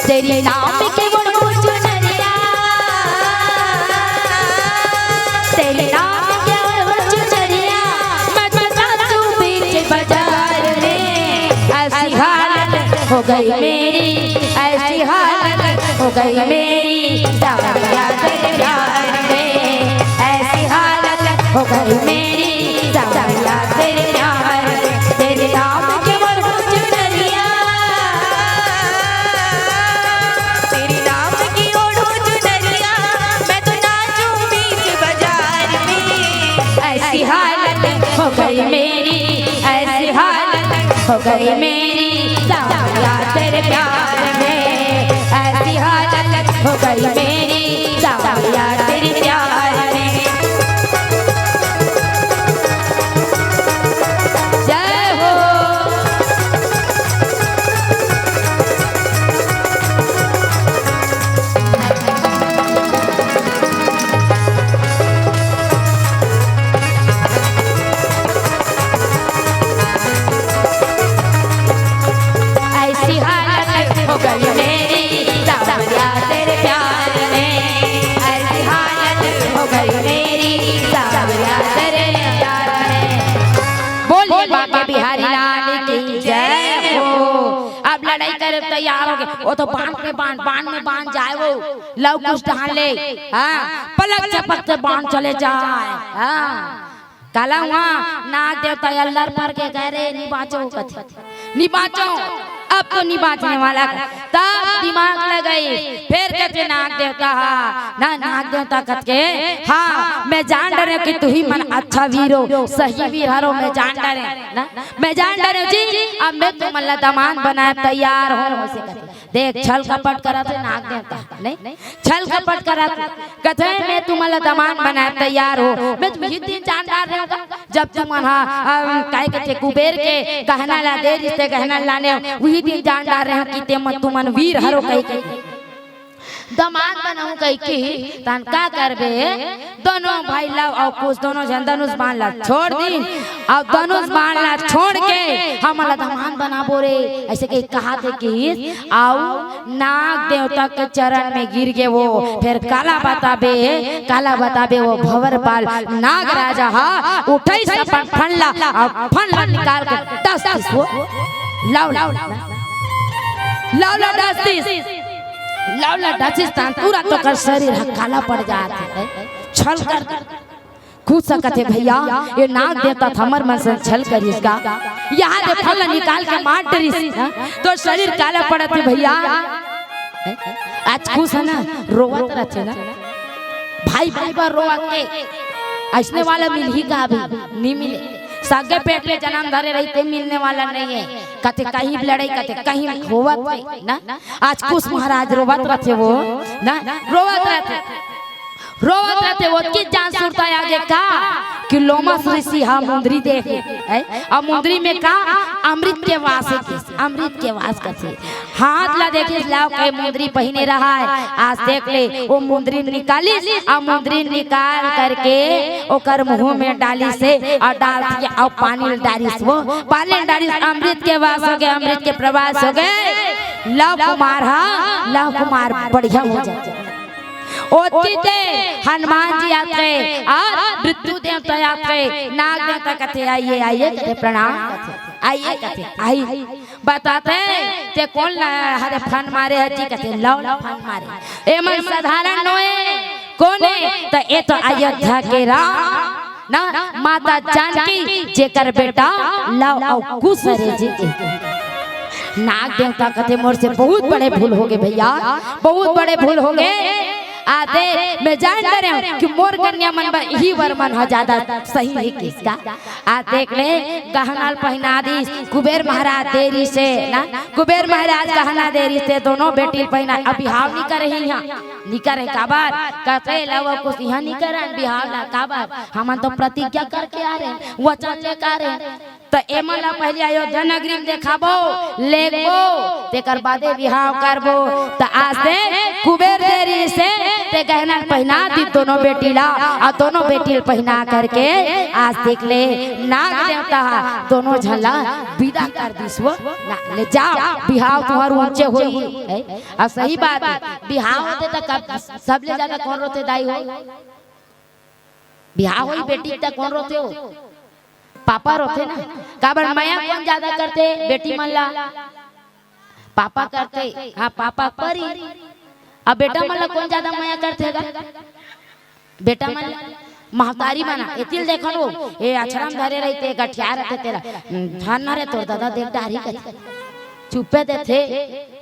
तेरी नाम के तेरे नाम के चुचरिया मैं नाचूं बीच बाजार में, ऐसी हालत हो गई मेरी, ऐसी हालत हो गई मेरी सावरिया तेरे प्यार में, ऐसी हालत हो गई मेरी सावरिया तेरे प्यार में, तेरे नाम के चुचरिया, तेरे नाम की ओढ़ो चुनरिया मैं तो नाचूं बीच बाजार में, ऐसी हालत हो गई मेरी, ऐसी हालत हो गई मेरी सावरिया तेरे प्यार में, ऐसी हालत हो गई मेरी सावरिया तेरे प्यार में। जय हो हो गई मेरी सावरिया तेरे प्यार में, ऐसी हालत हो गई मेरी सावरिया तेरे प्यार में। बोलिए बाबा बिहारी लाल की जय हो। अब लड़ाई करे तैयार हो गए, वो तो बाण में बाण जाए, वो लव कुछ ढाल ले, हाँ पलक झपकते बाण चले जाए, हाँ काला हुआ नाग देवता अल्लाह पर के कह रहे नहीं बाँचो, नहीं बाँचो, अब तो नहीं बाँचने वाला, तब दिमाग लगाई, फिर कहते नाग देवता ना नाग देवता कहते हाँ मैं जान डरे कि तू ही मन अच्छा वीर हो, सही वीर हरो, मैं जान डरे ना, मैं जान डरे जी, अब मैं तुम्हारा दामाद बनाए तैयार हो, ऐसे कहते देख छल कपट करा थे नाग देवता नहीं, छल कपट करा कहते मैं तुम्हारा दामाद बनाए तैयार हो, मैं तुम्हें दिन जान डाल रहा जब तुम काय के कुबेर के गहना ला दे रिश्ते गहना लाने वही दिन जान डाल रहे हैं कि ते मत तुमन वीर हरो कह के दमाद बनाऊं कह के तन का करबे दोनों भाई लाव और कुछ दोनों जन धनुष बाण ला छोड़ दी और धनुष बाण ला छोड़ के हमला दमाद बनाबो रे ऐसे के कहा थे कि आओ नाग देवता के चरण में गिर गए वो फिर काला बताबे वो भंवरपाल नाग राजा हा उठै सपन फनला और फनला निकाल के 10 वो लाव लावला डाचिस्तान पूरा तो कर शरीर काला पड़ जाता है छल कर खुद सकते भैया ये नाग देवता थमर मन से छल कर इसका यहाँ से फल निकाल के मार डरी तो शरीर काला पड़ते भैया आज खुश है ना रोवत रहते ना भाई पर रोवा के ऐसने वाला मिल ही का अभी नहीं मिले सागे पेट में जन्म धरे रहते मिलने वाला नहीं है कते कहीं लड़ाई कते कहीं होवत ना आज कुछ महाराज रोवत रहते वो ना रोवत रहते वो की जान सुरता आगे का कि लोमस ऋषि हा मुंदरी देखे और मुंदरी में का अमृत के वास करते हाथ ला देखे लाओ के मुंदरी पहने रहा है आज देख ले वो मुंदरी निकाली और मुंदरी निकाल करके ओकर मुंह में डाली से और डाल दिया और पानी डाली से वो पानी डाली अमृत के वास हो गए अमृत के प्रवास हो गए लव कुमार बढ़िया हो जाए हनुमान जी आते और मृत्यु देवता आते नाग देवता कहते आइए कहते प्रणाम आइए कहते आई बताते ते कौन हरे फन मारे हटी कहते लव फन मारे ए मन साधारण नोए कोने तो ए तो अयोध्या के राम ना माता जानकी जेकर बेटा लव और कुसरे जी नाग देवता कहते मोर से बहुत बड़े भूल हो गए भैया बहुत बड़े भूल हो गए आते मैं जान रहे हूँ कि मोर कन्या मन ही वर मन हो ज्यादा सही है किसका आ देख ले गहना पहना दी कुबेर महाराज देरी से ना कुबेर महाराज गहना देरी से दोनों बेटी पहना अब बिहाव नहीं कर रही यहाँ नहीं करे काबार कहते लव कुछ यहाँ नहीं कर रहे बिहाव ला काबार हम तो प्रतिज्ञा करके आ रहे वचन लेकर आ रहे तो एमला पहले अयोध्या नगरी में देखाबो लेबो तेकर बादे बिहाव करबो तो आज से कुबेर देरी से ते गहना पहना दी दोनों बेटी ला और दोनों बेटी पहना करके आज देख ले नाग देवता दोनों झला विदा कर दिस वो ना ले जाओ बिहाव तुम्हार ऊंचे होई और सही बात है बिहाव होते तो कब सब ले ज्यादा कौन रोते दाई हो बिहाव होई बेटी तक कौन रोते हो पापा रोते ना काबर माया कौन ज्यादा करते बेटी मल्ला पापा करते हाँ पापा परी अब बेटा मल्ला कौन ज्यादा माया करते बेटा मल्ला महतारी बना एतिल देखो लो ए आश्रम धरे रहते गठिया रहते तेरा धान रे तोर दादा देख डारी करते चुपे देते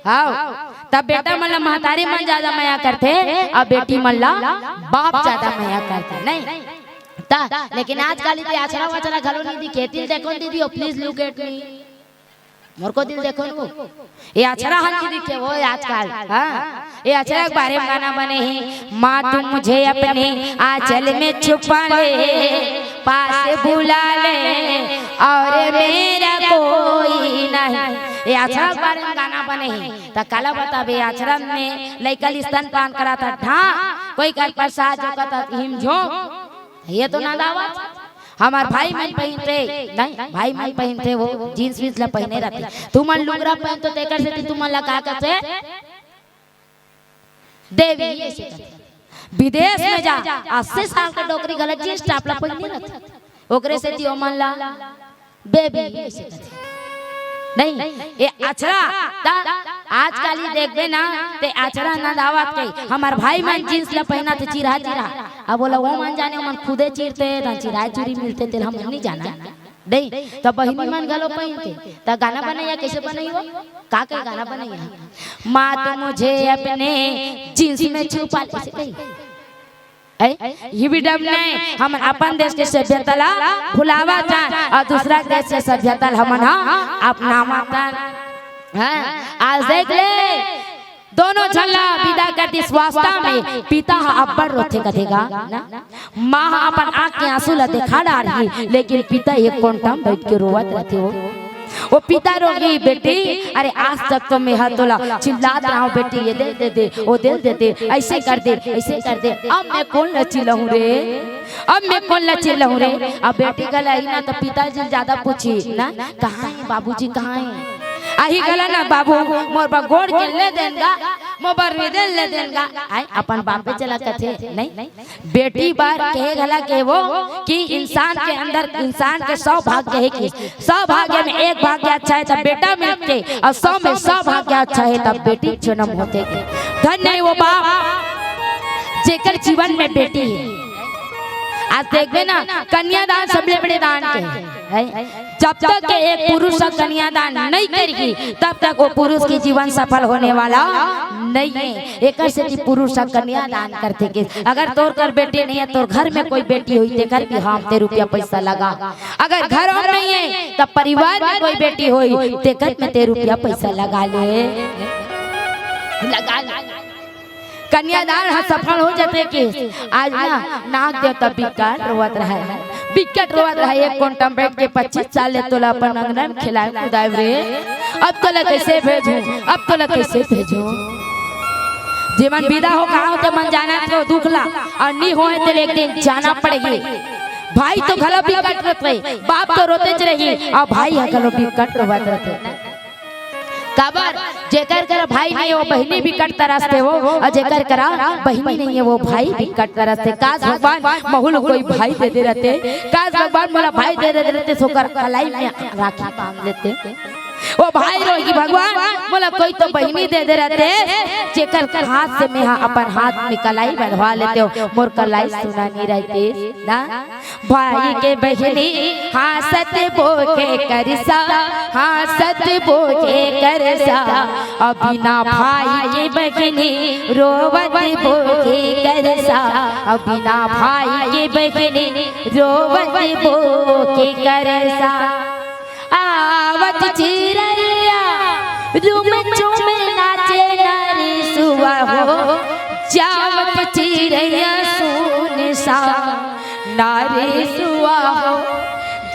हाँ तब बेटा मल्ला महतारी मन ज्यादा माया करते अब बेटी मल्ला बाप ज्यादा माया करते नहीं ता लेकिन आज काली ते आचरा वाचरा घलो नहीं दिखे दिल देखो दीदी प्लीज लुक एट मी मोर को दिल देखो नो ये आचरा हल की दिखे वो आजकल हां ये आचरा के बारे में गाना बने हैं मां तुम मुझे अपने आंचल में छुपा ले पास बुला ले और मेरा कोई नहीं ये आचरा के बारे में गाना बने हैं ता काला बताबे आचरा में लइका स्तन पान कराता ढा कोई कर प्रसाद जो कहता हिम झो ये तो ना दावत हमार भाई मन पहनते नहीं भाई मन पहनते वो जींस वींस ला पहने रहते तुम मन लुंगरा पहन तो तेकर से तुम मन ला का करते देवी विदेश में जा 80 साल का डोकरी गलत जींस टाप ला पहने रहते ओकरे से दियो मन ला बेबी नहीं ये अचरा आज काली देखबे ना ते अचरा ना दावत के हमार भाई मन जींस ला पहना ते चिरा अब बोला वो मन जाने मन खुदे चीरते त चिरा चुरी मिलते ते हम नहीं जाना नहीं तो बहिनी मन गलो पहनते त गाना बनाया कैसे बनाइयो का गाना बनाइया मां तुम मुझे अपने जींस में छुपा कैसे कही ये भी डब नहीं हम अपन देश के सभ्यता ला भुलावा चाह और दूसरा देश से सभ्यता हमन अपना माता आज देख ले दोनों झल्ला विदा करती स्वास्थ्य में पिता अब्बर रोते कथेगा माँ अपन आँख के आंसू ला देखा रही, लेकिन पिता एक कोंटम बैठ के रोवत रहते वो पिता रोगी बेटी अरे आज तक तो मैं हतोला चिल्लात रहा हूँ बेटी ये दे दे वो दे दे ऐसे कर दे ऐसे कर दे, अब मैं कौन लचिलहूँ रे, अब मैं कौन लचिलहूँ रे। अब बेटी गला ही ना तो पिताजी ज्यादा पूछी ना कहाँ है बाबूजी कहाँ है, आही गला ना बाबू मोर बा गोड़ के ले देंगा मोबर में दे ले देंगा आई अपन बाप पे चला कथे नहीं। बेटी बार कहे गला के वो कि इंसान के अंदर इंसान के 100 भाग्य है कि 100 भाग्य में एक भाग्य अच्छा है तब बेटा मिलते और 100 में 100 भाग्य अच्छा है तब बेटी जन्म होते। धन्य है वो बाप जेकर जीवन में बेटी है। आज देखबे ना कन्यादान सबले बड़े दान के है। जब तक के एक पुरुष कन्यादान नहीं करेगी तब तक वो पुरुष की जीवन सफल होने वाला नहीं है। एक से पुरुष कन्यादान करते के अगर तोर कर बेटी नहीं है तो घर में कोई बेटी हुई तेकर भी हम ते रुपया पैसा लगा, अगर घर और नहीं है तब परिवार में कोई बेटी हुई तेकर में ते रुपया पैसा लगा ले कन्यादान सफल हो जाते कि आज ना नाक देवता बिकट रोवत रहा है, बिकट रोवत रहा है। एक कोंटम बैठ के 25 साल ले तोला अपन अंगना में खिलाए खुदाए रे, अब तोला कैसे भेजूं, अब तोला कैसे भेजूं। जीवन विदा हो कहा होते मन जाना तो दुखला और नहीं होए तो एक दिन जाना पड़ेगी। भाई तो घलो बिकट रोते, बाप तो रोते रही और भाई है घलो बिकट रोवत रहते। काबर जेकर करा भाई नहीं वो बहनी भी कट तरसते वो, और जेकर करा बहनी नहीं है वो भाई भी कट तरसते। काश भगवान बहुल कोई भाई दे दे रहते, काश भगवान मोला भाई दे दे रहते सोकर कलाई में राखी बांध लेते। वो भाई रोगी भगवान मोला कोई तो बहनी दे दे रहते जेकर हाथ से मैं अपन हाथ में कलाई बंधवा लेते हो, मोर कलाई सुना नहीं रहती ना। भाई के बहनी हासत बोके करसा, हासत बोके करसा, अब बिना भाई के बहनी रोवत बोके करसा, अब बिना भाई के बहनी रोवत बोके करसा। आवत चिरैया रूम चुम नाचे नारी सुआ हो, जावत चिरैया सुन सा नारी सुआ हो,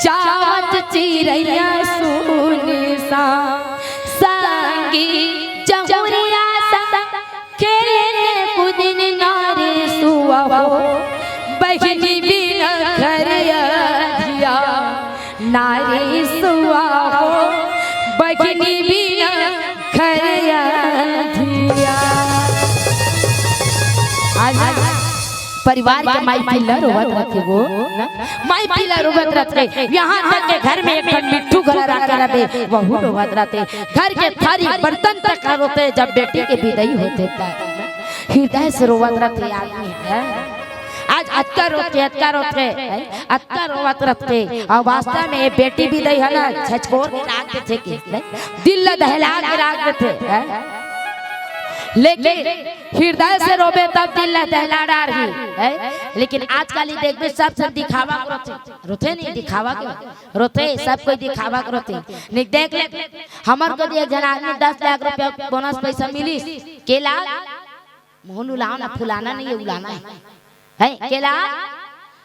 जावत चिरैया सुन सा। संगी जमुरिया सा खेलने कुदिन नारी सुआ हो, बहनी बिना घर दिया नारी सुआ हो, बहनी बिना खरिया धिया। परिवार के माई पिल्ला रोवत रहते वो माई पिल्ला रोवत रहते, यहाँ तक के घर में एक मिट्टू घर रखा रहते वहू रोवत रहते, घर के थारी बर्तन तक रोते जब बेटी के विदाई होते हृदय से रोवत रहते आदमी है। आज अत्का रोवत रहते और वास्तव में बेटी भी दही है ना छचकोर के राख देते के दिल दहला के राख देते, लेकिन हृदय से रोबे तब दिल दहला डार ही। लेकिन आजकल देखबे सब सब दिखावा रोते नहीं दिखावा के रोते सब कोई दिखावा रोते नहीं। देख ले हमर को एक जन आदमी 10 लाख रुपया बोनस पैसा मिली केला मोहन उलाना फुलाना नहीं है उलाना है केला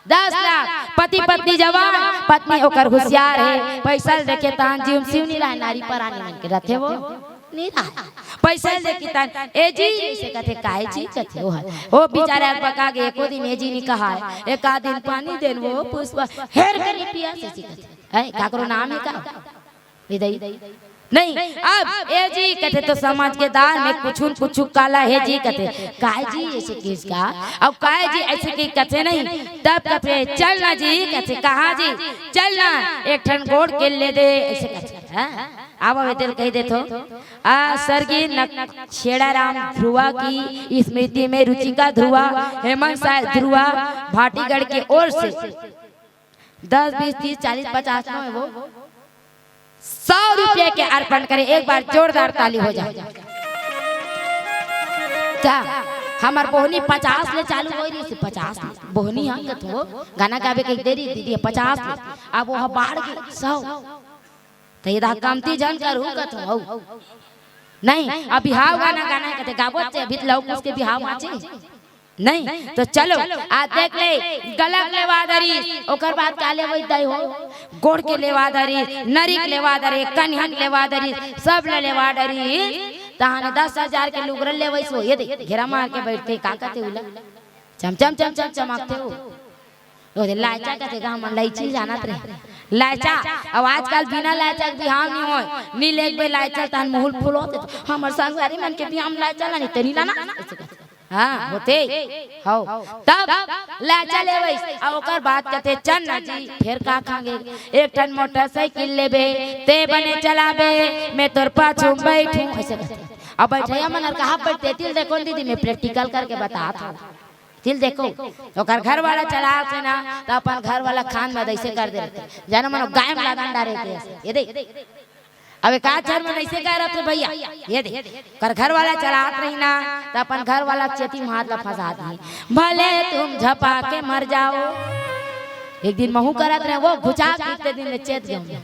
10 लाख। पति पत्नी जवान पत्नी ओकर होशियार है, पैसा देखे तान जीव सिव नहीं रहा नारी पर आने मन के रहते वो नहीं रहा पैसा देखे तान ए जी से कहते काहे जी कहते वो बेचारा पका के एको दिन ए जी नहीं कहा है, एक आध दिन पानी देन वो पुष्प हेर करी पिया से कहते है काकरो नाम है का विदई नहीं। अब ए जी कहते तो समाज के दार में कुछ काला है जी कहते काय जी ऐसे किसका अब काय जी ऐसे की कहते नहीं, तब कहते चलना जी कहते कहाँ जी चलना एक ठन गोड़ के ले दे ऐसे कहते आवा वेतल कह दे तो स्वर्गीय छेड़ा राम ध्रुवा की स्मृति में रुचिका ध्रुवा हेमंत साय ध्रुवा भाटीगढ़ की ओर से 10 20 30 40 50 में वो 100 रुपये के अर्पण करे। एक बार जोरदार ताली हो जाए। क्या हमार बोहनी 50 ले चालू हो रही 50 बोहनी हम तो गाना गावे के देरी दीदी 50 अब वो बाढ़ के 100 तो ये कमती जन करू कत हो नहीं अब बिहाव गाना गाना कहते गाबो से अभी लौक उसके बिहाव आचे नहीं तो चलो आज देख ले गलत लेवादरी ओकर बाद का लेवई दई हो गोड़ के लेवादरी नरिक लेवादरी कन्हन लेवादरी सब लेवादरी तहाने 10,000 के लुगरल लेवई सो ये देख घेरा मार के बैठते का कहते उला चम चम चम चम चमकते हो ओ लाचा कहते गांव में लाइची जानत रहे लाचा अब आजकल बिना लाचा के बिहाव नहीं होय नी लेक बे लाचा तहन मुहुल फूल होते हमर संसारी मन के बिहाव में लाचा नहीं तनी ना हां होते हो तब लाचा लेबै आ ओकर बात कहते चल ना जी फिर का खांगे एक टन मोटरसाइकिल लेबे ते बने चलाबे मैं तोर पाछू बैठूं ऐसे कहते अब बैठैया मन कहा बैठते तिल देखो दीदी मैं प्रैक्टिकल करके बता था तिल देखो ओकर घर वाला चला से ना तो अपन घर वाला खान में ऐसे कर दे जाना मनो गाय में लादान डारे ये देख अबे का चर में ऐसे कह रहे थे भैया ये देख कर घर वाला चलात रही ना तो अपन घर वाला चेती में हाथ ला फंसा दी भले तुम झपा के मर जाओ एक दिन महू करत रहे वो घुचा के दिन ले चेत गए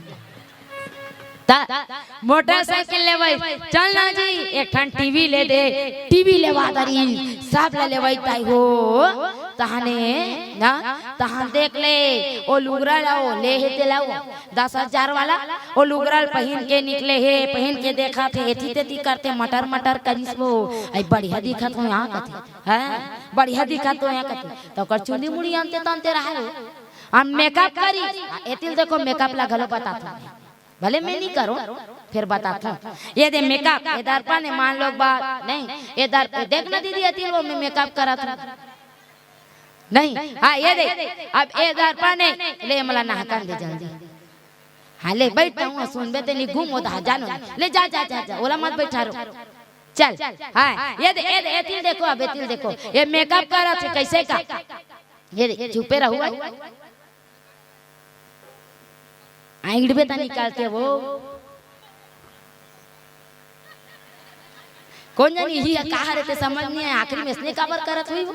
मोटरसाइकिल लेबै चल ना जी एक ठन टीवी ले दे टीवी लेवा दरी सब ले लेबै ताई हो तहने ना तहन देख ले ओ लुगरल ओ ले हे ते लाओ 10,000 वाला ओ लुगरल पहन के निकले हे पहन के देखा थे एथी तेती करते मटर मटर करिस वो आई बढ़िया दिखत हो यहां कथे हैं बढ़िया दिखत हो यहां कथे तो कर चुंदी मुड़ी अंते तंते रहा हम मेकअप करी एतिल देखो मेकअप ला गलो बता था भले मैं नहीं करूं फिर बताता हूं ये दे मेकअप ये दर्पण ने मान लो बात नहीं ये दर्पण देखना दीदी अतिल वो मैं मेकअप करा था नहीं हां ये दे अब ये दर्पण ने ले मला नहकान दे जल्दी हां ले बैठता हूं सुनबे ते नहीं घूम होता जानो ले जा जा जा जा ओला मत बैठा रो चल हां ये दे अतिल देखो अब अतिल देखो ये मेकअप करा थे कैसे का ये दे चुपे रहुआ आंगड़ी ता निकालते वो कौन जानी ही कहा रहते समझ नहीं है आखिरी में इसने कवर करत हुई वो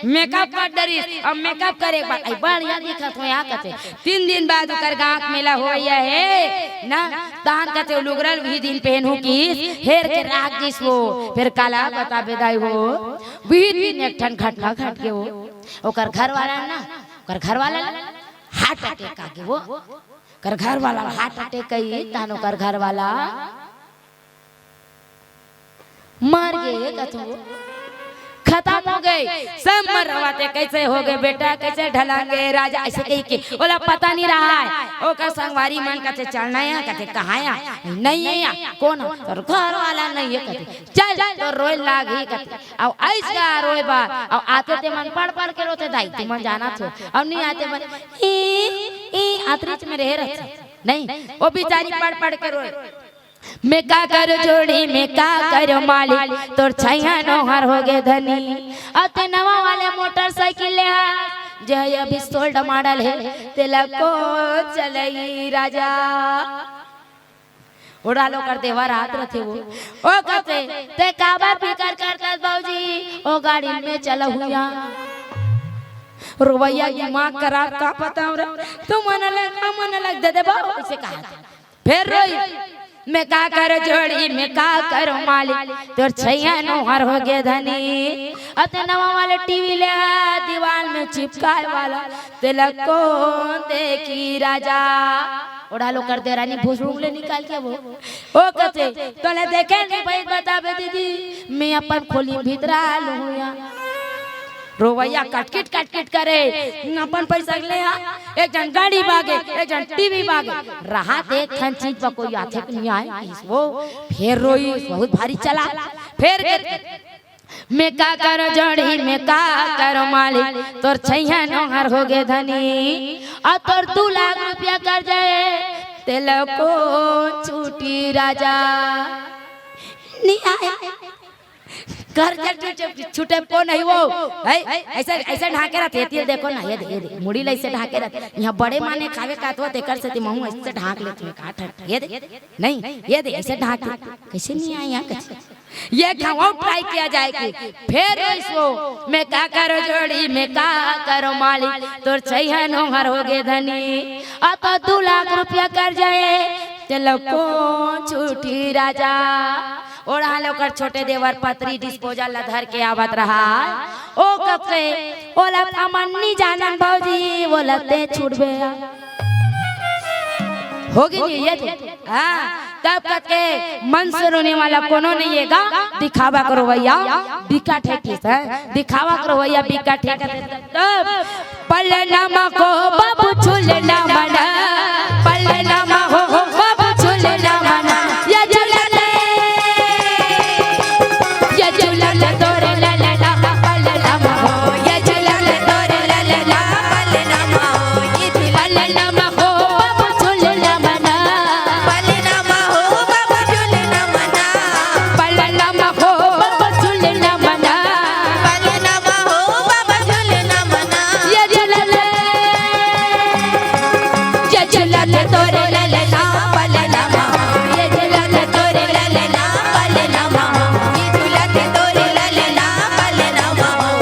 मेकअप कर डरी अब मेकअप करे बढ़िया दिखत हो यहाँ कहते 3 दिन बाद उकर गांव मेला हो है ना तहन कहते लुगरल भी दिन पहनू की हेर के राख जिस वो फिर काला बता बेदाई हो भी दिन एक ठन घटना घट के वो ओकर घर वाला ना ओकर घर वाला हार्ट अटैक आ गए वो कर घर वाला हार्ट अटैक कई तानो कर घर वाला मर गए कथो खत्म हो गए सब मरवाते कैसे हो गए बेटा कैसे ढलांगे राजा ऐसे कही के बोला पता नहीं रहा है ओकर संगवारी मन कहते चलना है कहते कहाँ या नहीं है या कौन तो घर वाला नहीं है कहते चल तो रोए लागी कहते अब ऐसा रोए बा अब आते थे मन पढ़ पढ़ के रोते दाई तुम जाना छो अब नहीं आते मन आतरीच में रह रहे नहीं वो बेचारी पढ़ पढ़ के रोए मैं का करो जोड़ी मैं का करो मालिक तोर छैया नोहर हो गए धनी अते नवा वाले मोटरसाइकिल ले जय अभी सोल्ड मॉडल है तेला को चलई राजा उड़ा लो कर देवा रात रथे वो ओ कहते ते काबा फिकर करता बाबूजी ओ गाड़ी में चला हुआ रोवैया ये मां करा का पता तू मन लग दे बाबू ऐसे कहा फिर रोई मैं का करो जोड़ी मैं का करो मालिक तोर छैया नोहर हो गए धनी अते नवा वाले टीवी ले दीवार में चिपकाए वाला तिलक को देखी राजा उड़ा लो कर दे रानी भूसरूम ले निकाल के वो ओ कहते तोले देखे नहीं भाई बताबे दीदी मैं अपन खोली भीतरा लूया रोवैया कटकिट करे अपन पैसा ले एक जन गाड़ी भागे एक जन टीवी भागे रहा देख खन चीज पर कोई आथे नहीं आए वो फिर रोई बहुत भारी चला फिर मैं का करो जोड़ी मैं का करो मालिक तोर छैया नोहर हो गए धनी और तोर 2 लाख रुपया कर जाए तेलो को छूटी राजा नहीं आया घर छूटे को नहीं वो ऐसा ऐसा ढाके रहते तेल देखो ना ये मुड़ी ले से ढाके रहते यहाँ बड़े माने खावे का तो तेकर से महू ऐसे ढाक ले तुम्हें काट ये दे नहीं ये दे ऐसे ढाक कैसे नहीं आया कैसे ये खाओ ट्राई किया जाएगी फिर इसको मैं का करो जोड़ी मैं का करो मालिक तोर छैया नोहर हो गए धनी आ तो 2 लाख रुपया कर जाए चलो को छूटी राजा ओढ़ा लोकर छोटे देवर पत्री डिस्पोजल धर के आवत रहा ओ कपे ओला अमन्नी जानन भौजी बोलते छूटबे होगी नहीं ये हाँ तब के मन से रोने वाला कोनो नहीं है गा दिखावा करो भैया बिका ठेकी से दिखावा करो भैया बिका ठेका तब पलनमा को बाबू छुलना मना पलनमा हो बाबू छुलना मना ये झुलले तोरे ललना पलनमा हो ये झुलले तोरे ललना पलनमा हो ये पलनमा हो बाबू छुलना मना पलनमा हो बाबू झूलना मना पलनमा हो बाबू छुलना मना पलनमा हो बाबू झूलना मना ये झुलले तोरे ललना पलनमा हो ये झुलले तोरे ललना पलनमा हो ये झूलते तोरे ललना पलनमा हो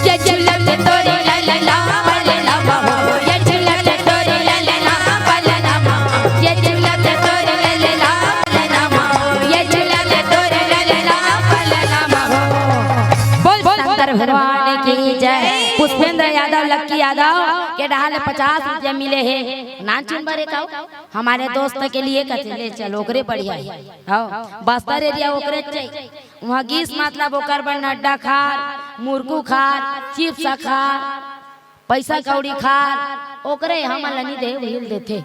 ये झुलले तोरे ललना पलनमा हो ये झुलले तोरे ललना पलनमा ये झुलले तोरे ललना पलनमा ये झुलले तोरे ललना पलनमा बोल शंकर भगवान की जय पुष्पेंद्र यादव लक्की यादव के डाले 50 रुपया मिले है नाच चुनबरे का हमारे दोस्त के लिए कचले चल ओकरे बढ़िया हां बस्तर एरिया ओकरे चाहिए वहां गीस मतलब ओकर बन अड्डा खार मुर्गू खार चिप्स खार पैसा कौड़ी खार ओकरे हम लनी दे हिल देते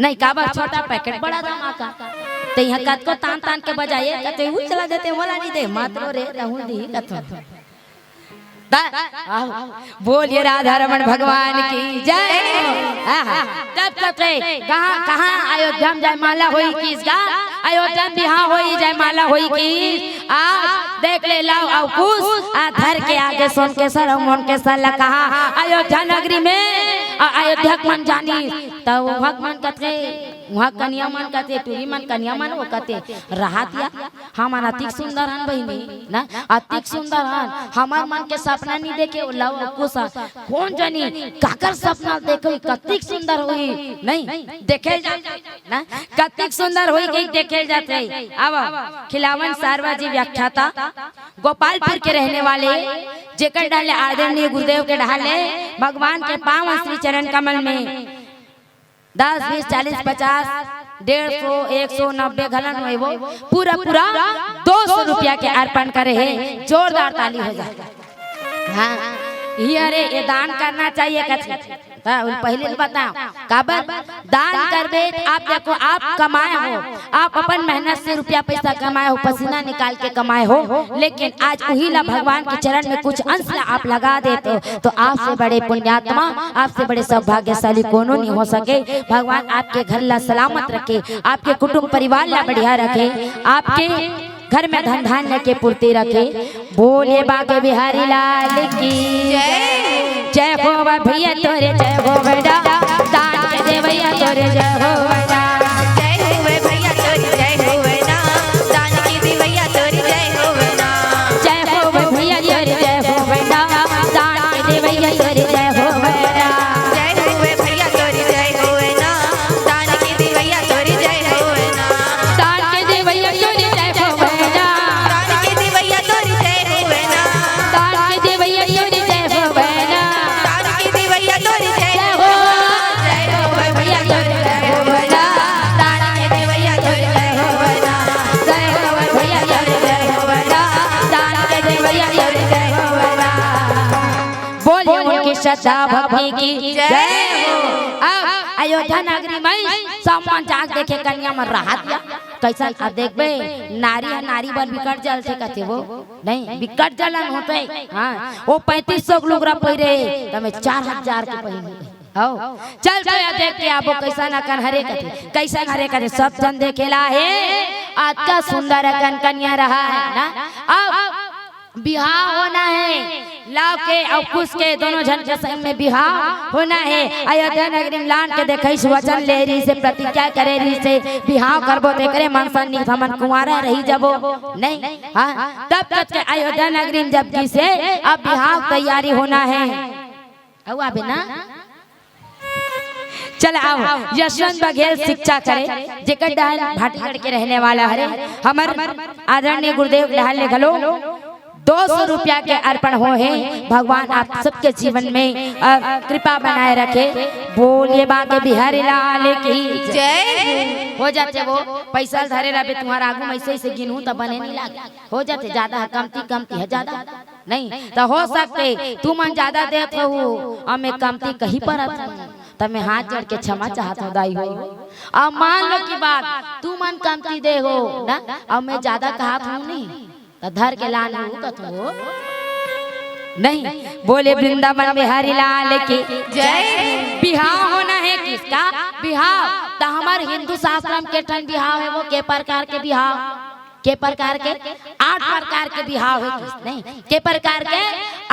नहीं काबा छोटा पैकेट बड़ा धमाका तो यहाँ कत को तान तान के बजाए कते हु चला देते वाला नहीं दे मात्र रे रहू दी कत बोलिए राधा रमन भगवान की जय तब कते कहाँ अयोध्या में जयमाला हुई किसका अयोध्या में बिहार हुई जयमाला हुई की आज देख ले लाओ आओ कुछ धर के आगे सोन के सर मोन के सर कहा अयोध्या नगरी में अयोध्या मन जानी तब वहाँ मन कते वहाँ कन्या मन कते टूरी मन कन्या मन वो कते राहतिया हमारा अतिक सुंदर हन बहिनी ना अतिक सुंदर हन हमार मन के सपना नहीं देखे लाओ कुसा कौन जानी काकर सपना देखो कतिक सुंदर हुई नहीं देखे जाते ना कतिक सुंदर हुई कहीं देखे जाते अब खिलावन सारवा जी व्याख्याता गोपालपुर के रहने वाले जेकर डाले आदरणीय गुरुदेव के डाले भगवान के पावन श्री चरण कमल में 10 20 40 50 150 190 घलन हुए वो पूरा 200 रुपया के अर्पण करे है जोरदार ताली हो जाए हाँ ये अरे ये दान करना चाहिए कथी पहले बताओ काबर दान करबे आप देखो आप कमाए हो आप अपन मेहनत से रुपया पैसा कमाए हो पसीना निकाल के कमाए हो लेकिन आज वही ला भगवान के चरण में कुछ अंश आप लगा देते हो तो आपसे बड़े पुण्यात्मा आपसे बड़े सौभाग्यशाली कोनो नहीं हो सके भगवान आपके घर ला सलामत रखे आपके कुटुंब परिवार ला बढ़िया रखे आपके घर में धन धान्य के पूर्ति रखे बोले बागे बिहारी लाल की जय हो भैया तोरे जय हो बेटा दान के दे भैया तोरे जय हो बेटा जय हो भैया तोरी जय हो ना दान की दी भैया तोरी जय हो ना जय हो भैया तोरे जय हो बेटा दान के दे भैया तोरे जय हो बेटा जय हो भैया तोरी जय हो ना दान की दी भैया तोरी जय हो ना दान के दे भैया तोरे जय हो बेटा दान की दी भैया तोरी जय हो ना दान के दे भैया तोरे जय हो बेटा दान की दी भैया तोरी जय जय हो हो जय हो भैया तोरी जय हो ना दान की दी भैया तोरी जय हो ना जय हो भैया तोरे जय हो बेटा दान के दे भैया तोरे जय हो बेटा बोलिए उनकी श्रद्धा भक्ति की जय हो अब अयोध्या नगरी में सम्मान जाग देखे कन्या में राहत या कैसा अब देखबे नारी है नारी बर बिकट जल से कथे वो नहीं बिकट जलन होते हां वो 3500 लोग रा पहिरे तमे 4000 के पहिरे आओ चल तो देख के आपो कैसा ना कर हरे कथे कैसा हरे करे सब जन देखेला है आज का सुंदर कन्या रहा है ना। अब बिहाव होना है, लाव के और कुश के दोनों जन के संग में बिहाव होना है। अयोध्या नगरी में लान के देखे वचन ले रही से प्रतिज्ञा करे रही से बिहाव करबो ते करे मनसन नहीं हमन कुंवारा रही जबो नहीं। हाँ तब तक के अयोध्या नगरी में जब की से अब बिहाव तैयारी होना है। हुआ बिना चल आओ यशवंत बघेल शिक्षा करे जेकर डाल भाटीगढ़ के रहने वाला है हमर आदरणीय गुरुदेव डाल ले घलो 200 रुपया के अर्पण हो है। भगवान आप सबके जीवन में कृपा बनाए रखे। बोलिए बाके बिहारी लाल की जय। हो जाते वो पैसा धरे रहे तुम्हारा आगू में ऐसे गिनू तो बने नहीं लागे। हो जाते ज्यादा कमती है ज्यादा नहीं तो हो सकते तू मन ज्यादा देते हो और मैं कमती कहीं पर तब मैं हाथ जोड़ के क्षमा चाहता हूँ दाई हो। अब मान लो की बात तू मन कमती दे हो ना अब मैं ज्यादा कहा हूँ नहीं तो धर के लान हो नहीं। बोले वृंदावन बिहारी लाल की जय। बिहाव होना है किसका बिहाव तो हमारे हिंदू शास्त्र में के ठन बिहाव है वो के प्रकार के बिहाव के प्रकार के 8 प्रकार के बिहाव है किस नहीं के प्रकार के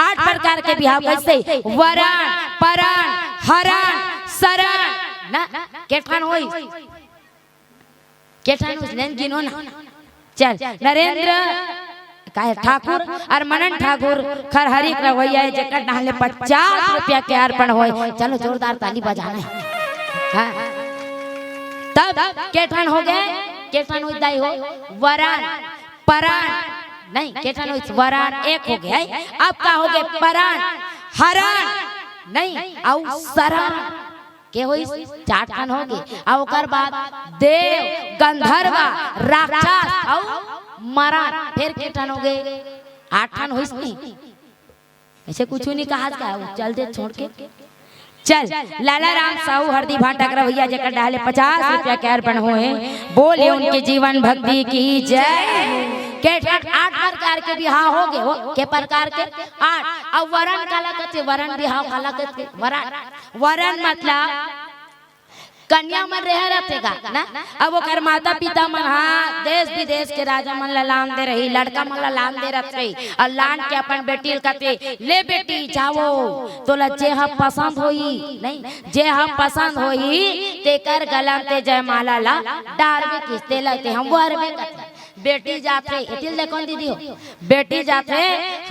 8 प्रकार के बिहाव कैसे वरण परण हरण शरण ना के ठन होई के ठन उसने गिनो ना चल नरेंद्र काहे ठाकुर और मनन ठाकुर खरहरी रवैया है जेकर नाले 50 रुपया के अर्पण होए। चलो जोरदार ताली बजाना है। हाँ तब केठन हो गए केठन हो दाई हो वरण परण नहीं केठन हो वरण एक हो गया। अब का हो गए परण हरण नहीं और शरण के होई 4 ठन हो गए। और ओकर बाद देव गंधर्व राक्षस और मरण फिर के ठन हो गए 8 ठन होइस नहीं ऐसे कुछ नहीं कहा चल दे छोड़ के चल। लाला राम साहू हरदी भाटक रवैया जेकर डाले 50 रुपया के अर्पण होए। बोले उनके जीवन भक्ति की जय। के 8 प्रकार के बिहाव हो गए हो के प्रकार के 8 और वरण काला कहते वरण बिहाव काला कहते वरण मतलब कन्या मन रह रहतेगा ना। अब वो कर माता पिता मन हाँ देश विदेश के राजा मन ला लान दे रही लड़का मन ला लान दे रहते और लान के अपन बेटी कहते ले बेटी जाओ तोला जे हम पसंद होई नहीं जे हम पसंद होई ते कर गला ते जयमाला ला डार में किस्ते लगते हम वर में कहते बेटी जाते इतिल ले कौन दीदी हो बेटी जाते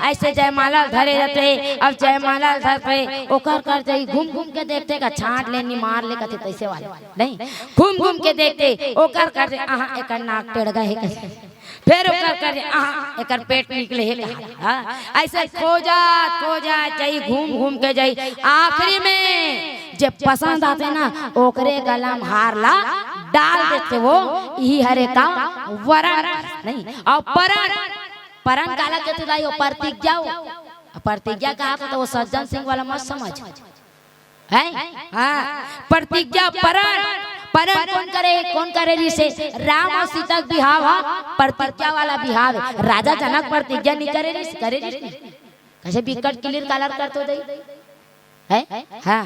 ऐसे जयमाला धरे रहते। अब जयमाला धरते ओकर कर जाई घूम घूम के देखते का छांट लेनी मार ले कहते तैसे वाले नहीं घूम घूम के देखते ओकर कर आहा एकर नाक टेढ़ गए कैसे फिर ओकर कर आहा एकर पेट निकले है हां ऐसे खोजा चाहिए घूम घूम के जाई आखिरी में जब पसंद आते ना ओकरे गला में हार ला डाल देते वो यही हरे का वरण नहीं और परण काला कहते दाई वो प्रतिज्ञा कहा तो वो सज्जन सिंह वाला मत समझ है। हाँ प्रतिज्ञा परण कौन करे जिसे राम और सीता का बिहाव प्रतिज्ञा वाला बिहाव राजा जनक प्रतिज्ञा नहीं करे कैसे बिकट क्लियर कलर कर तो दे है। हाँ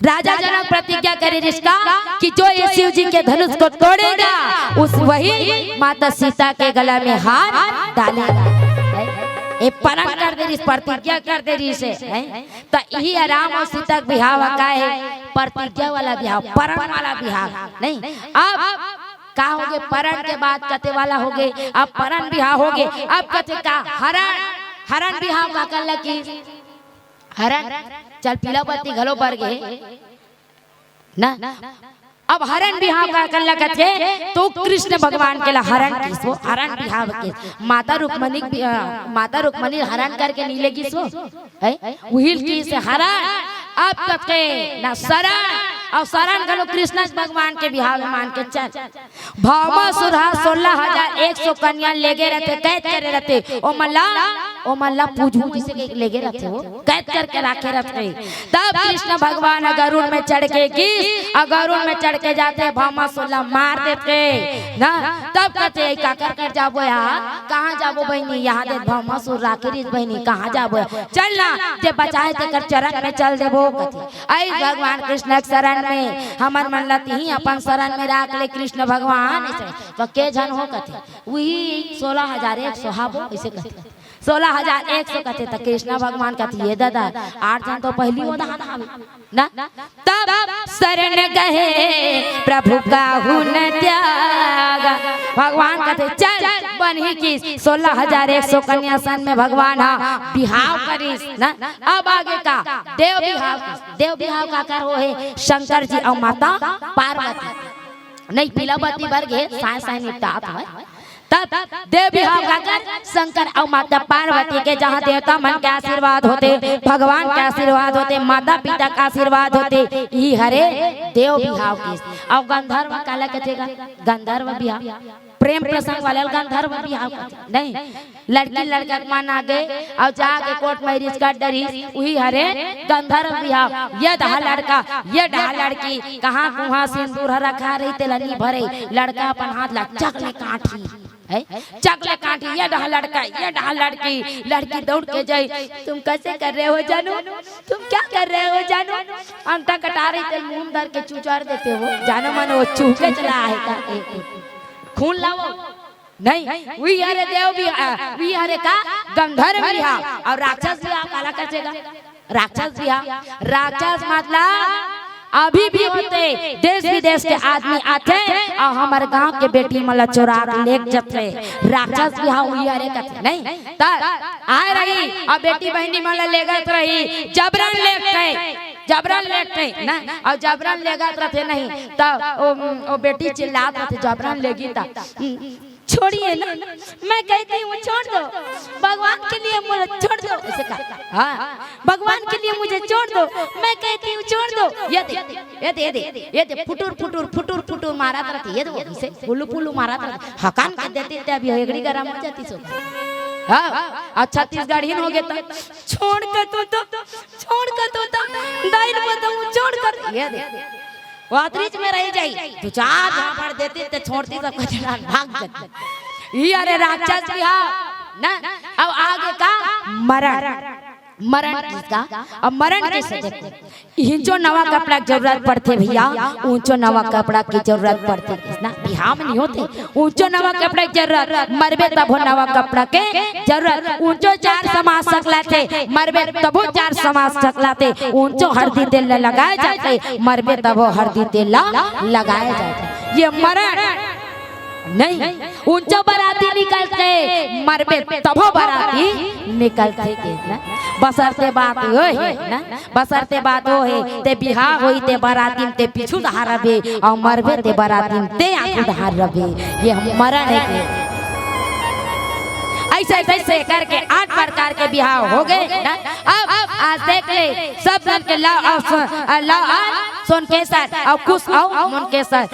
राजा जनक प्रतिज्ञा करे जिसका कि जो ये शिव जी के धनुष को तोड़ेगा उस वही माता सीता के गला में हाथ डालेगा। ये परण कर दे प्रतिज्ञा कर दे से तो यही राम और सीता का बिहाव का है प्रतिज्ञा वाला बिहाव परण वाला बिहाव नहीं। अब का हो गए परण के बाद कते वाला हो गए अब परण बिहाव हो गए। अब कते का हरण बिहाव का कर लगी हरण चल पीला पत्ती घलो पर गए ना। अब हरण बिहाव का कर लगते तो कृष्ण भगवान के ला हरण किसो हरण बिहाव के माता रुक्मणी हरण करके नीले किसो है उहिल की से हरण। अब कहते ना शरण और शरण गलो कृष्ण भगवान के बिहाव में मान के चल भावमा सुरहा 16,100 कन्या लेगे रहते कैद करे रहते ओ मल्ला ओ मल्ला पूजू जिसे के लेके रखे हो कैद करके रखे रखे। तब कृष्ण भगवान गरुड़ में चढ़ के गीस और गरुड़ में चढ़ के जाते भौमासुर मार देते ना। तब कहते का कर जाबो यार, कहाँ जाबो बहनी, यहाँ दे भौमासुर राखे रीस बहनी, कहाँ जाबो, चलना जे बचाए ते कर चरण में चल देबो। आई भगवान कृष्ण के शरण में हमर मन लती ही अपन शरण में राख ले कृष्ण भगवान ऐसे तो के जन हो कथे वही 16,100 हाबो ऐसे कहते 16,100 कहते तो कृष्ण भगवान कहते ये दादा 8 जन तो पहली वो दहान ना। तब शरण गए प्रभु का हुन त्याग, भगवान कहते चल बनी की 16,100 कन्या सन में भगवान बिहाव करीस ना। अब आगे का देव बिहाव, देव बिहाव का कर हो है शंकर जी और माता पार्वती नहीं पीलावती वर्ग है साय साय निपटात है। तब देव बिहाव का कर शंकर और माता पार्वती के जहाँ देवता मन के आशीर्वाद होते, भगवान के आशीर्वाद होते, माता पिता का आशीर्वाद होते, ये हरे देव बिहाव की। और गंधर्व काला कहेगा गंधर्व बिहाव प्रेम प्रसंग वाले गंधर्व बिहाव नहीं, लड़की लड़का माना गए और जाके कोर्ट मैरिज कर डरी वही हरे गंधर्व बिहाव। ये दहा लड़का ये दहा लड़की कहाँ कुहाँ सिंदूर रखा रही तेलनी भरे, लड़का अपन हाथ ला चकले काठी चकले काठी, ये डहा लड़का ये डहा लड़की, लड़की दौड़ के जाई तुम कैसे कर रहे हो जानू, तुम क्या कर रहे हो जानू, अंटा कटा रही थे मुंह धर के चुचार देते हो जानो मन वो चूहे चला है खून लाओ नहीं। वही हरे देव भी वही हरे का गंधर्व बिहाव और राक्षस बिहाव काला कहेगा राक्षस बिहाव। राक्षस मतलब अभी भी होते देश विदेश के आदमी आते और हमारे गांव के बेटी मला चोरा ले जाते, राक्षस बिहाव हुई अरे कहते नहीं। तर आए रही और बेटी बहनी मला ले गए रही जबरन लेते ना और जबरन ले गए रहते नहीं तब वो बेटी चिल्लात रहते जबरन लेगी तब छोड़िए ना, मैं कहती हूँ छोड़ दो भगवान के लिए मुझे छोड़ दो ऐसे कहा हाँ भगवान के लिए मुझे छोड़ दो, मैं कहती हूँ छोड़ दो। ये दे फुटुर फुटुर फुटुर फुटुर मारा रहती ये दो इसे पुलू पुलू मारा रहती हकान कर देती थे अभी हेगड़ी गरम हो जाती सो हाँ और छत्तीसगढ़ ही हो गया तो छोड़ कर तो दाई बताऊँ छोड़ कर ये दे वो अतरीच में रह जाई तो चार झापड़ देती तो छोड़ती सब कचरा भाग जाती। ये अरे राक्षस बिहाव ना। अब आगे का मरण किसका अब मरण कैसे देखते इंचो नवा कपड़ा की जरूरत पड़ते भैया, ऊंचो नवा कपड़ा की जरूरत पड़ती किसना बिहाव में नहीं होते, ऊंचो नवा कपड़ा की जरूरत मरबे तब हो नवा कपड़ा के जरूरत, ऊंचो 4 समाज सकलाते मरबे तब हो 4 समाज सकलाते, ऊंचो हल्दी तेल लगाए जाते मरबे तब हो हल्दी तेल लगाए जाते। ये मरण नहीं ऊंचा बराती निकलते मरबे तबो बराती निकलते ना। बसरते बात हो है ना, बसरते बात हो है ते बिहाव होई ते बराती ते पीछू धारबे और मरबे ते बराती ते आंखू धारबे। ये मरण है के ऐसे ऐसे करके 8 प्रकार के बिहाव हो गए ना। अब आज देख ले सब जन के लाओ सोन के साथ और कुछ और मन के साथ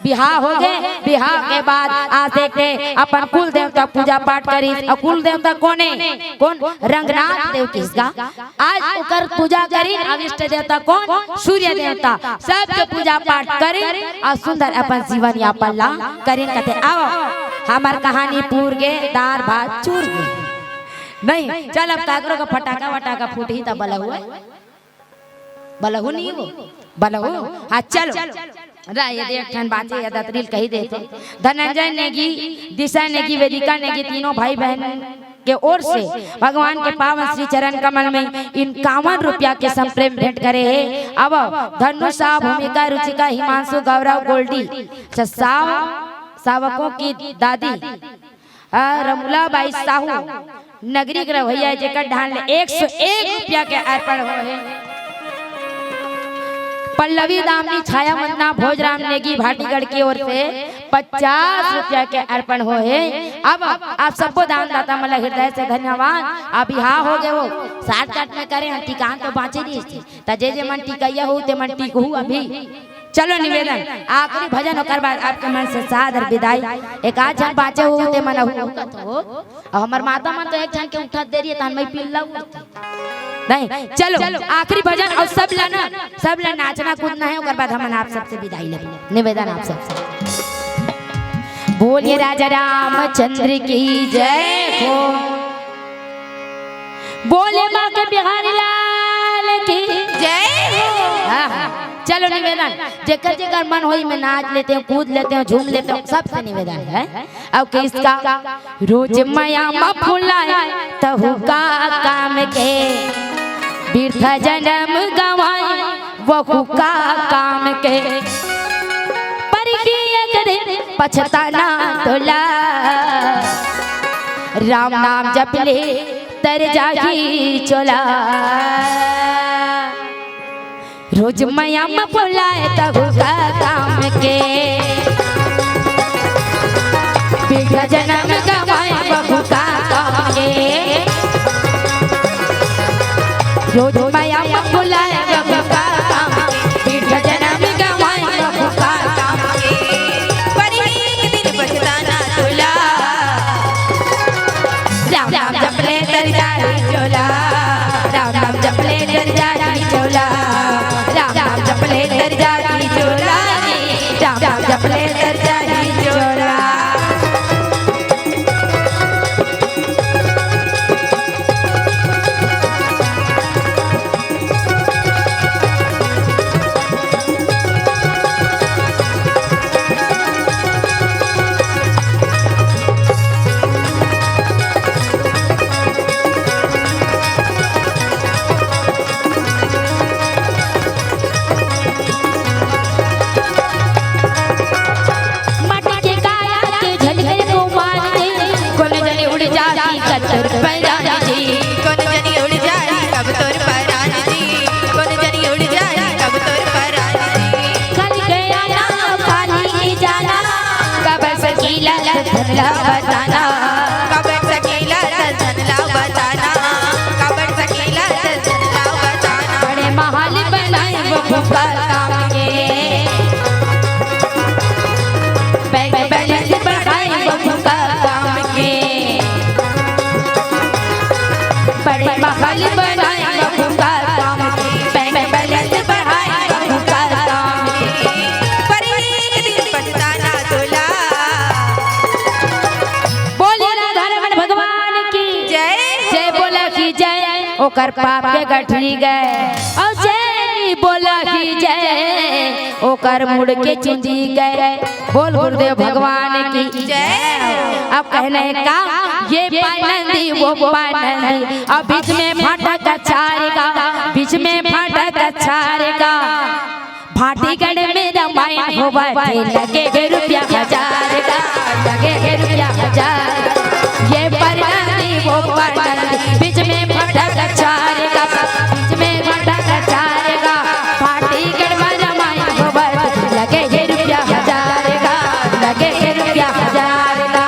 बिहाव हो गए। बिहाव के बाद आज देखते अपन कुल देवता पूजा पाठ करी और कुल देवता कौन रंगनाथ देव किसका आज उकर पूजा करी, अविष्ट देवता कौन सूर्य देवता, सबके पूजा पाठ करी और सुंदर अपन जीवन यापन ला करी। कहते आओ हमार कहानी पूर गे दार भात चूर गे नहीं चल अब काकरों का फटाका वटाका फूट ही तब बलहू नहीं वो बलहू हाँ चलो राय देख ठन बातें या दतरील कही देते। धनंजय नेगी दिशा नेगी वेदिका नेगी तीनों भाई बहन के ओर से भगवान के पावन श्री चरण कमल में 51 रुपया के संप्रेम भेंट करे है। अब धनुषा भूमिका रुचिका हिमांशु गौरव गोल्डी सावकों की दादी रमुला बाई साहू नगरी ग्रह भैया जेकर ढाल 101 रुपया के अर्पण हो है। पल्लवी दामनी छाया वंदना भोजराम नेगी भाटीगढ़ की ओर से 50 रुपया के अर्पण हो है। अब आप सबको दान दाता मतलब हृदय से धन्यवाद। अब यहाँ हो गए वो 60 कट में करे टीकान तो बाँचे नहीं थे जे मन टीकैया हो ते मन टीक अभी चलो निवेदन आखिरी भजन होकर बाद आपके मन से सादर विदाई। एक आध जन बाचे होते मन हो और हमर माता मन तो एक जन के उठा दे रही है तान मैं पिल्ला नहीं। चलो आखिरी भजन और सब ला नाचना कूदना है ओकर बाद हम आप सबसे विदाई ले निवेदन आप सबसे। बोलिए राजा रामचंद्र की जय हो, बोले माँ के बिहारी लाल की जय हो। चलो निवेदन जेकर जेकर मन होई में नाच लेते हैं, कूद लेते हैं, झूम लेते हैं, सबसे निवेदन है। अब किसका रोज माया फुलाए तहु का काम के बिरथ जन्म गवाए वहु का काम के पर एक दिन पछताना तोला राम नाम जप ले तर जागी चोला रोज माया फुलाए तहु का काम के बिरथ जन्म गवाए वहु का काम के रोज माया फुलाए वहु का काम बिरथ जन्म गवाए वहु का काम पर एक दिन पछताना तोला राम नाम जप ले तर जागी चोला राम नाम जप ले तर जागी चोला राम नाम जप ले तर जागी चोला राम नाम जप ले तर जागी चोला। बताना कबर सकीला दर्शन ला बताना कबर सकीला दर्शन ला बताना बड़े महल बनाए वहु का काम के बैलेंस बढ़ाए वहु का काम के बड़े महल बनाए वहु का काम के बैलेंस बढ़ाए वहु का काम के पर एक दिन पछताना तोला ओकर पाप के गठरी गए और जय बोला की जय ओकर मुड़ के चिंदी गए बोल गुरुदेव भगवान की जय। अब कहने का ये पानंदी वो पानंदी अब बीच में फाटक छारेगा बीच में फाटक छारेगा भाटीगढ़ में रामायण होवा लगे रुपया हजार का लगे रुपया हजार ये पानंदी वो पानंदी बीच में फाटक छारेगा बीच में फाटक छारेगा भाटीगढ़ में रामायण होवा लगे रुपया हजार का लगे रुपया हजार का।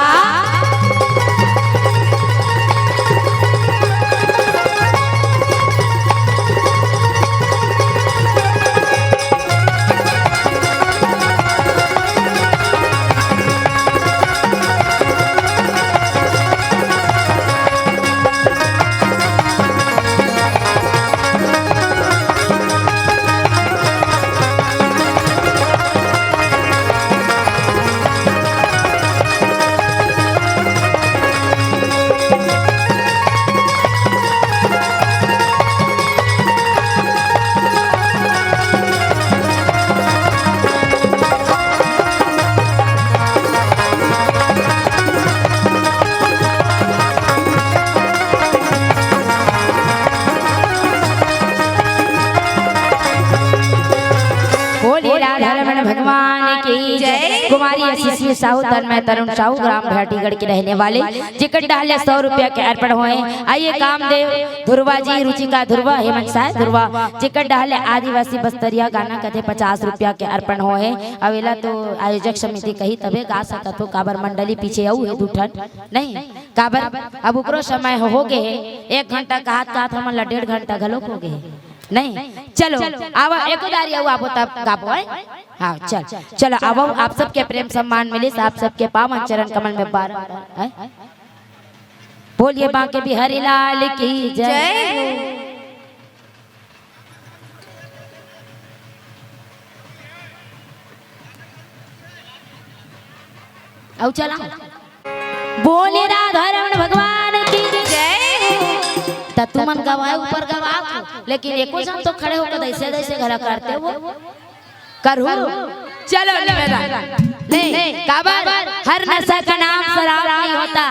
भगवान की जय। कुमारी आशीष साहू तन्मय तरुण साहू ग्राम भाटीगढ़ के रहने वाले जिकट डाले 100 रुपया के अर्पण हुए। आइए कामदेव ध्रुवा जी रुचिका ध्रुवा हेमंत साह ध्रुवा जिकट डाले आदिवासी बस्तरिया गाना कथे 50 रुपया के अर्पण हुए। अवेला तो आयोजक समिति कही तबे गा सकत हो काबर मंडली पीछे आऊ है दूठन नहीं काबर अब उकरो समय हो गए 1 घंटा कहत कहत हमन ला 1.5 घंटा घलोक हो गए नहीं चलो आवा एको दारी आओ आप तब गाबो है हाँ चल चलो आओ आप सबके प्रेम सम्मान मिले आप सबके पावन चरण कमल में बार बोलिए बांके बिहारी लाल की जय। आओ चला बोले राधा रमण भगवान की जय। तू मन गवाए ऊपर गवाओ लेकिन एको जन तो खड़े होकर ऐसे ऐसे घरा करते वो करू चलो ले काबर हर नशा का नाम शराब नहीं होता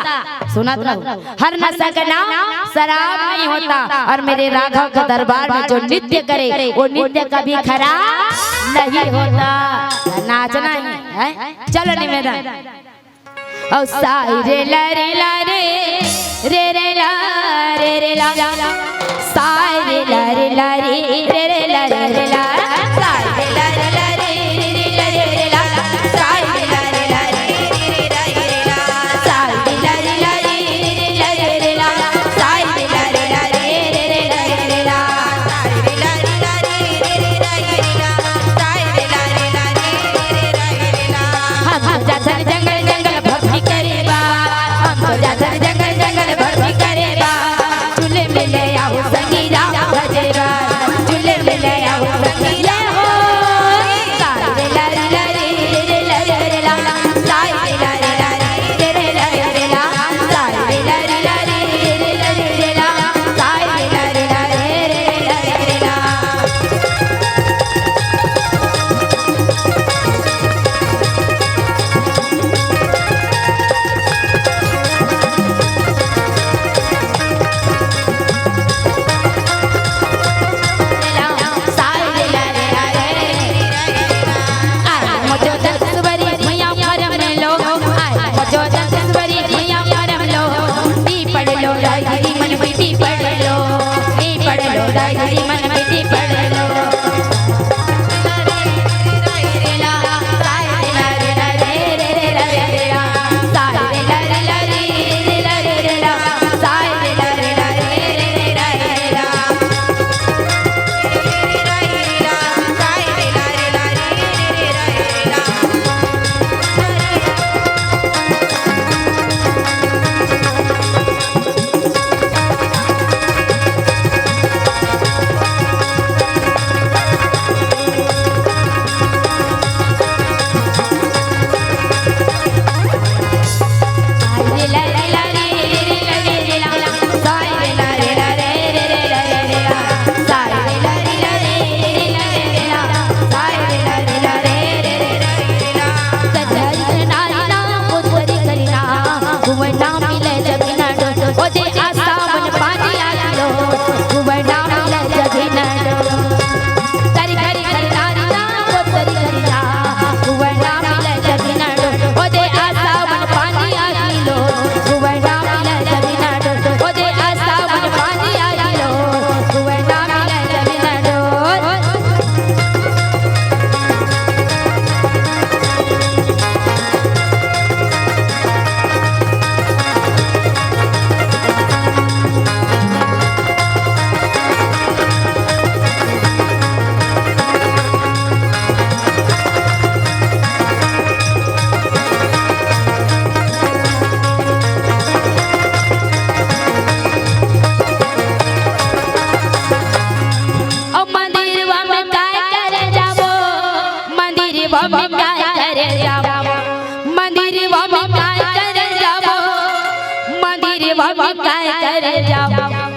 सुना रहो हर नशा का नाम शराब नहीं होता और मेरे राघव के दरबार में जो नृत्य करे वो नृत्य कभी खराब नहीं होता नाचना ही है चलो निवेदन और साई रे ला रे ला रे रे ला रे ला साई रे ला रे ला रे ला रे ला साई रे ला रे ला रे ला साई रे ला रे ला रे ला साई रे ला रे ला रे ला साई रे ला रे ला रे ला साई रे ला रे ला रे साई रे ला रे ला हम जाथन जंगल जंगल भक्ति करे बा हम जाथन जंगल जंगल भक्ति करे बा चूल्हे में ले आओ संगीरा गजेरा चूल्हे में ले आओ संगीरा हो साई रे ला रे ला रे ला साई रे ला रे ला रे ला साई रे ला रे ला रे ला साई रे ला रे ला रे ला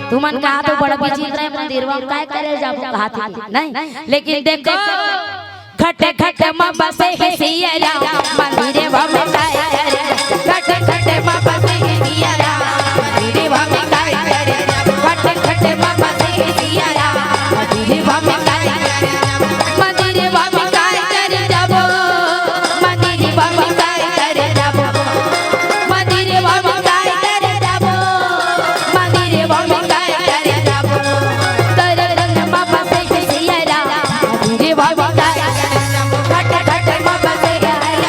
तुमन कहा तो बड़ा बिजी रहे मंदिर में काय करे जाबो कहा थी नहीं लेकिन देखो खटे खटे मां बसे है सियारा मंदिर में काय करे खटे खटे मां बसे है सियारा मंदिर में काय करे खटे खटे मां बसे है सियारा मंदिर में काय करे मंदिर में काय करे जाबो मंदिर में काय करे जाबो मंदिर में काय करे जाबो मंदिर में खटे खटे मां बसे है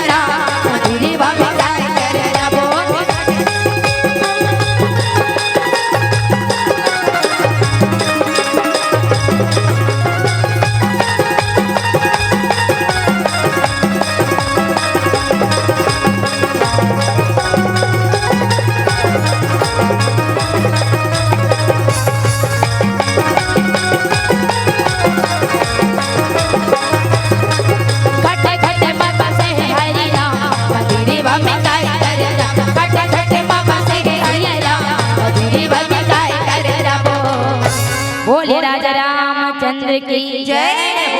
बोले राजा रामचंद्र की जय।